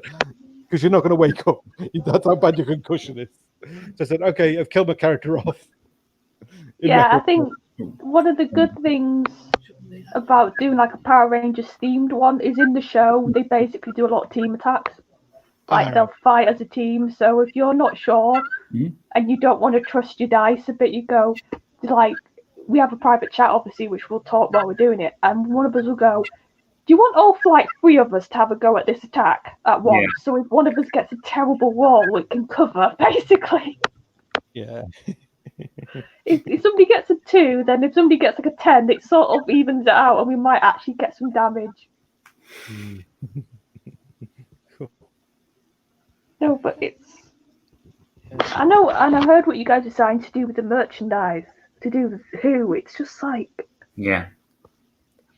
because you're not going to wake up. That's how bad your concussion is." So I said, "Okay, I've killed my character off." Yeah, I think one of the good things about doing like a Power Rangers themed one is in the show they basically do a lot of team attacks. Like they'll fight as a team. So if you're not sure and you don't want to trust your dice a bit, you go like, we have a private chat obviously which we'll talk while we're doing it, and one of us will go, "Do you want all 3 of us to have a go at this attack at once?" Yeah. So if one of us gets a terrible roll, we can cover basically. Yeah. If somebody gets a 2, then if somebody gets like a 10, it sort of evens it out, and we might actually get some damage. Cool. No, but it's... I know, and I heard what you guys are saying to do with the merchandise, to do with Who. It's just like... Yeah.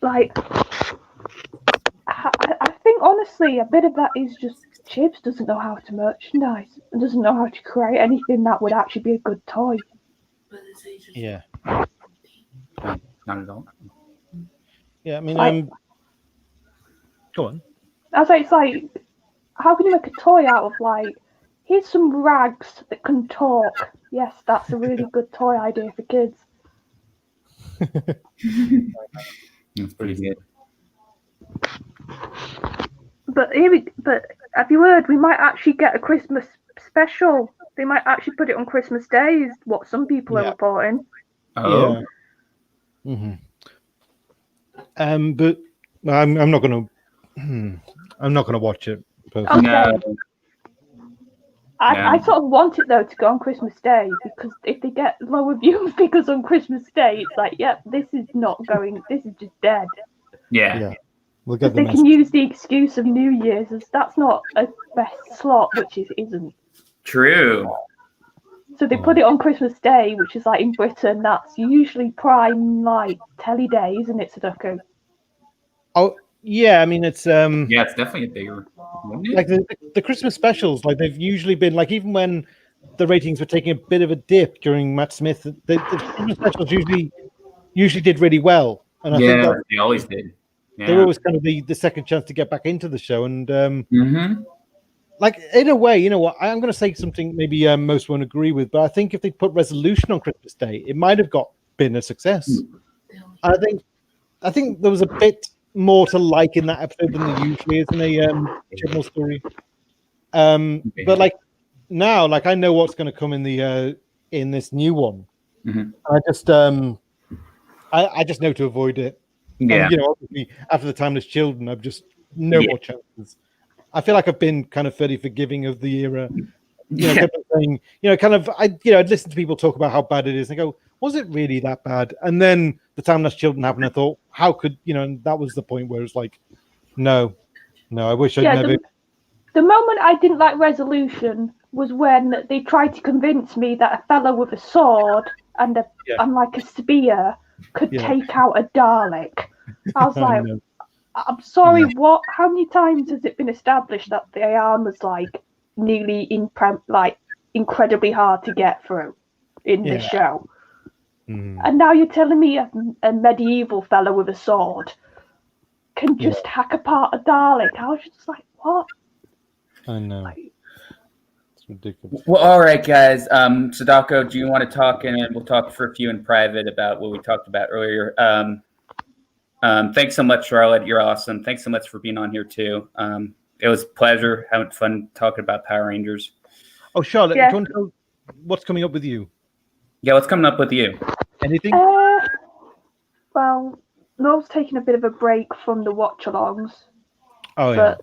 Like... I think, honestly, a bit of that is just Chibs doesn't know how to merchandise and doesn't know how to create anything that would actually be a good toy. Yeah. Not at all. Yeah, I mean, go on. It's like, how can you make a toy out of like, here's some rags that can talk? Yes, that's a really good toy idea for kids. That's pretty good. But have you heard? We might actually get a Christmas special. They might actually put it on Christmas Day. Is what some people are reporting. Oh. Yeah. Mm-hmm. But I'm not gonna. I'm not gonna watch it. Okay. No. I sort of want it though to go on Christmas Day, because if they get lower viewing figures on Christmas Day, it's like, yep, this is not going. This is just dead. Yeah. We'll get they can use the excuse of New Year's as that's not a best slot, which isn't. True. So they put it on Christmas Day, which is like in Britain, that's usually prime like telly day, isn't it, Sudoku? Oh yeah, I mean it's yeah, it's definitely a bigger like the Christmas specials, like they've usually been like, even when the ratings were taking a bit of a dip during Matt Smith, the Christmas specials usually did really well. And I think they always did. They were always kind of the second chance to get back into the show. And Mm-hmm. like, in a way, you know what? I'm going to say something maybe most won't agree with, but I think if they put Resolution on Christmas Day, it might have been a success. I think there was a bit more to like in that episode than there usually is in a general story. But like now, like I know what's going to come in this new one. Mm-hmm. I just know to avoid it. Yeah. And, you know, obviously after the Timeless Children, I've just no more chances. I feel like I've been kind of fairly forgiving of the era. You know, kept saying, you know, kind of, I'd listen to people talk about how bad it is, and I go, was it really that bad? And then the Timeless Children happened. I thought, how could, you know, and that was the point where it's like, no, I wish I'd never. The moment I didn't like Resolution was when they tried to convince me that a fellow with a sword and like a spear could take out a Dalek. I was like, I'm sorry, what? How many times has it been established that the armor's like nearly incredibly hard to get through in this show? And now you're telling me a medieval fellow with a sword can just hack apart a Dalek? I was just like, what? I know. It's ridiculous. Well, all right, guys. Sadako, do you want to talk? And we'll talk for a few in private about what we talked about earlier. Thanks so much, Charlotte. You're awesome. Thanks so much for being on here too. It was a pleasure having fun talking about Power Rangers. Oh, Charlotte, do you want to know what's coming up with you? Yeah, what's coming up with you? Anything? Well, Noel's taking a bit of a break from the watch-alongs. Oh, yeah.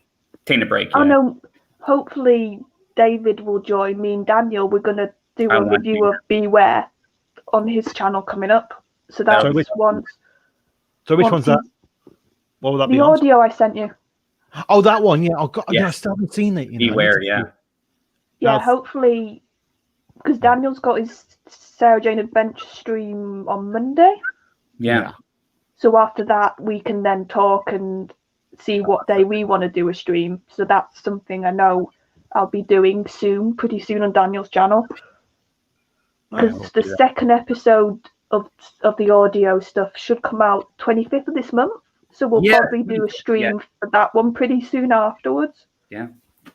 Taking a break. I know. Hopefully, David will join me and Daniel. We're going to do a review of Beware on his channel coming up. So that's one. So which one's that? What will that be? The audio I sent you. Oh, that one. Yeah. Oh, God. Yeah, I still haven't seen it. Beware. Yeah. Yeah. Hopefully, because Daniel's got his Sarah Jane Adventure stream on Monday. Yeah. So after that, we can then talk and see what day we want to do a stream. So that's something I know I'll be doing pretty soon on Daniel's channel. Because the second episode of the audio stuff should come out 25th of this month. So we'll probably do a stream for that one pretty soon afterwards. Yeah.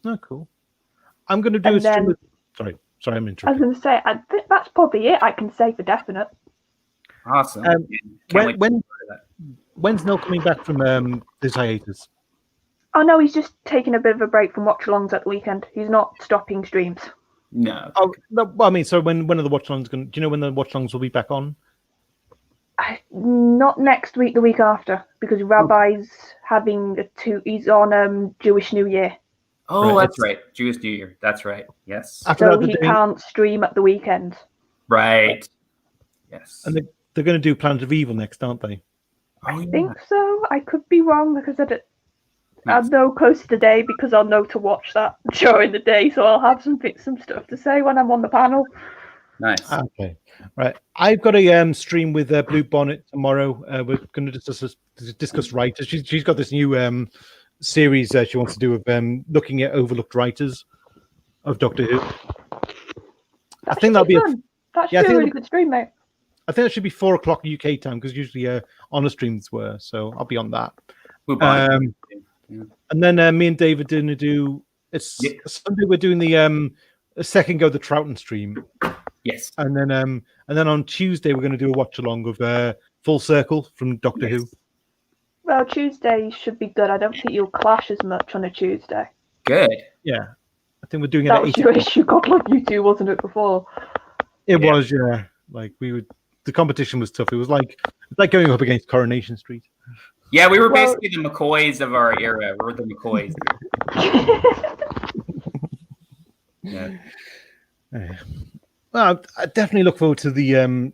Oh, cool. I'm going to do a stream. Sorry, I'm interrupting. I was going to say, I think that's probably it I can say for definite. Awesome. When's Noel coming back from this hiatus? Oh, no, he's just taking a bit of a break from watch-alongs at the weekend. He's not stopping streams. No. Oh, no, well, I mean, so when are the watch-alongs going? Do you know when the watch-alongs will be back on? Not next week, the week after, because Rabbi's he's on Jewish New Year. Oh, right. That's right. Jewish New Year. That's right. Yes. So he can't stream at the weekend. Right. Yes. And they're going to do Planet of Evil next, aren't they? I think so. I could be wrong because I'll know close to the day because I'll know to watch that during the day. So I'll have some stuff to say when I'm on the panel. Nice. Okay. Right. I've got a stream with Blue Bonnet tomorrow. We're going to discuss writers. She's got this new series she wants to do of looking at overlooked writers of Doctor Who. I think that'll be fun. That should be a really good stream, mate. I think it should be 4:00 UK time because usually honor streams were. So I'll be on that. And then me and David are going to do. Sunday. We're doing the second go the Troughton stream. Yes. And then on Tuesday we're going to do a watch along of Full Circle from Doctor Who. Well, Tuesday should be good. I don't think you'll clash as much on a Tuesday. Good. Yeah. I think we're doing it that at 8 was your issue, God, like you two, wasn't it, before? It was, yeah. Like the competition was tough. It was like going up against Coronation Street. Yeah, we were basically the McCoys of our era. We're the McCoys. Yeah. Well, I definitely look forward to the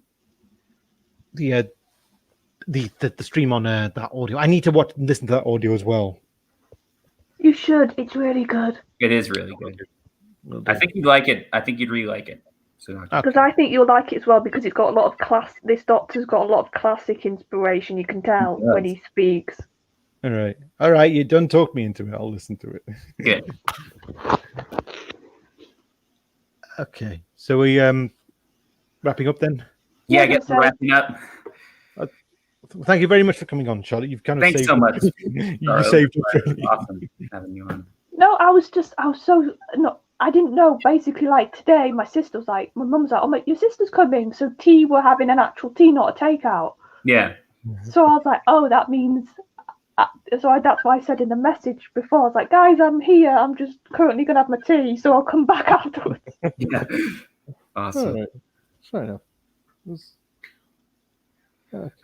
stream on that audio. I need to listen to that audio as well. You should. It's really good. It is really good. I think you'd like it. I think you'd really like it. Because I think you'll like it as well because it's got a lot of this Doctor's got a lot of classic inspiration. You can tell when he speaks. All right. You don't talk me into it. I'll listen to it. Good. Okay. So we wrapping up then? Yeah, I guess we're wrapping up. I Thank you very much for coming on, Charlotte. You've kind of Thanks saved so much. you saved it. Awesome having you on. No, I was so no. I didn't know. Basically, like today, my sister was like, my mum's like, "Oh, my, your sister's coming." So tea, we're having an actual tea, not a takeout. Yeah. So I was like, "Oh, that means." That's why I said in the message before. I was like, "Guys, I'm here. I'm just currently gonna have my tea, so I'll come back afterwards." Yeah. Awesome. All right. Fair enough.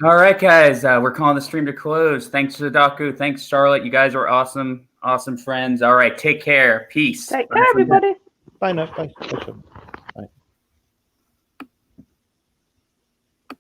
All right, guys. We're calling the stream to close. Thanks to Daku. Thanks, Charlotte. You guys were awesome. Awesome friends. All right. Take care. Peace. Take care, everybody. Bye now. Bye.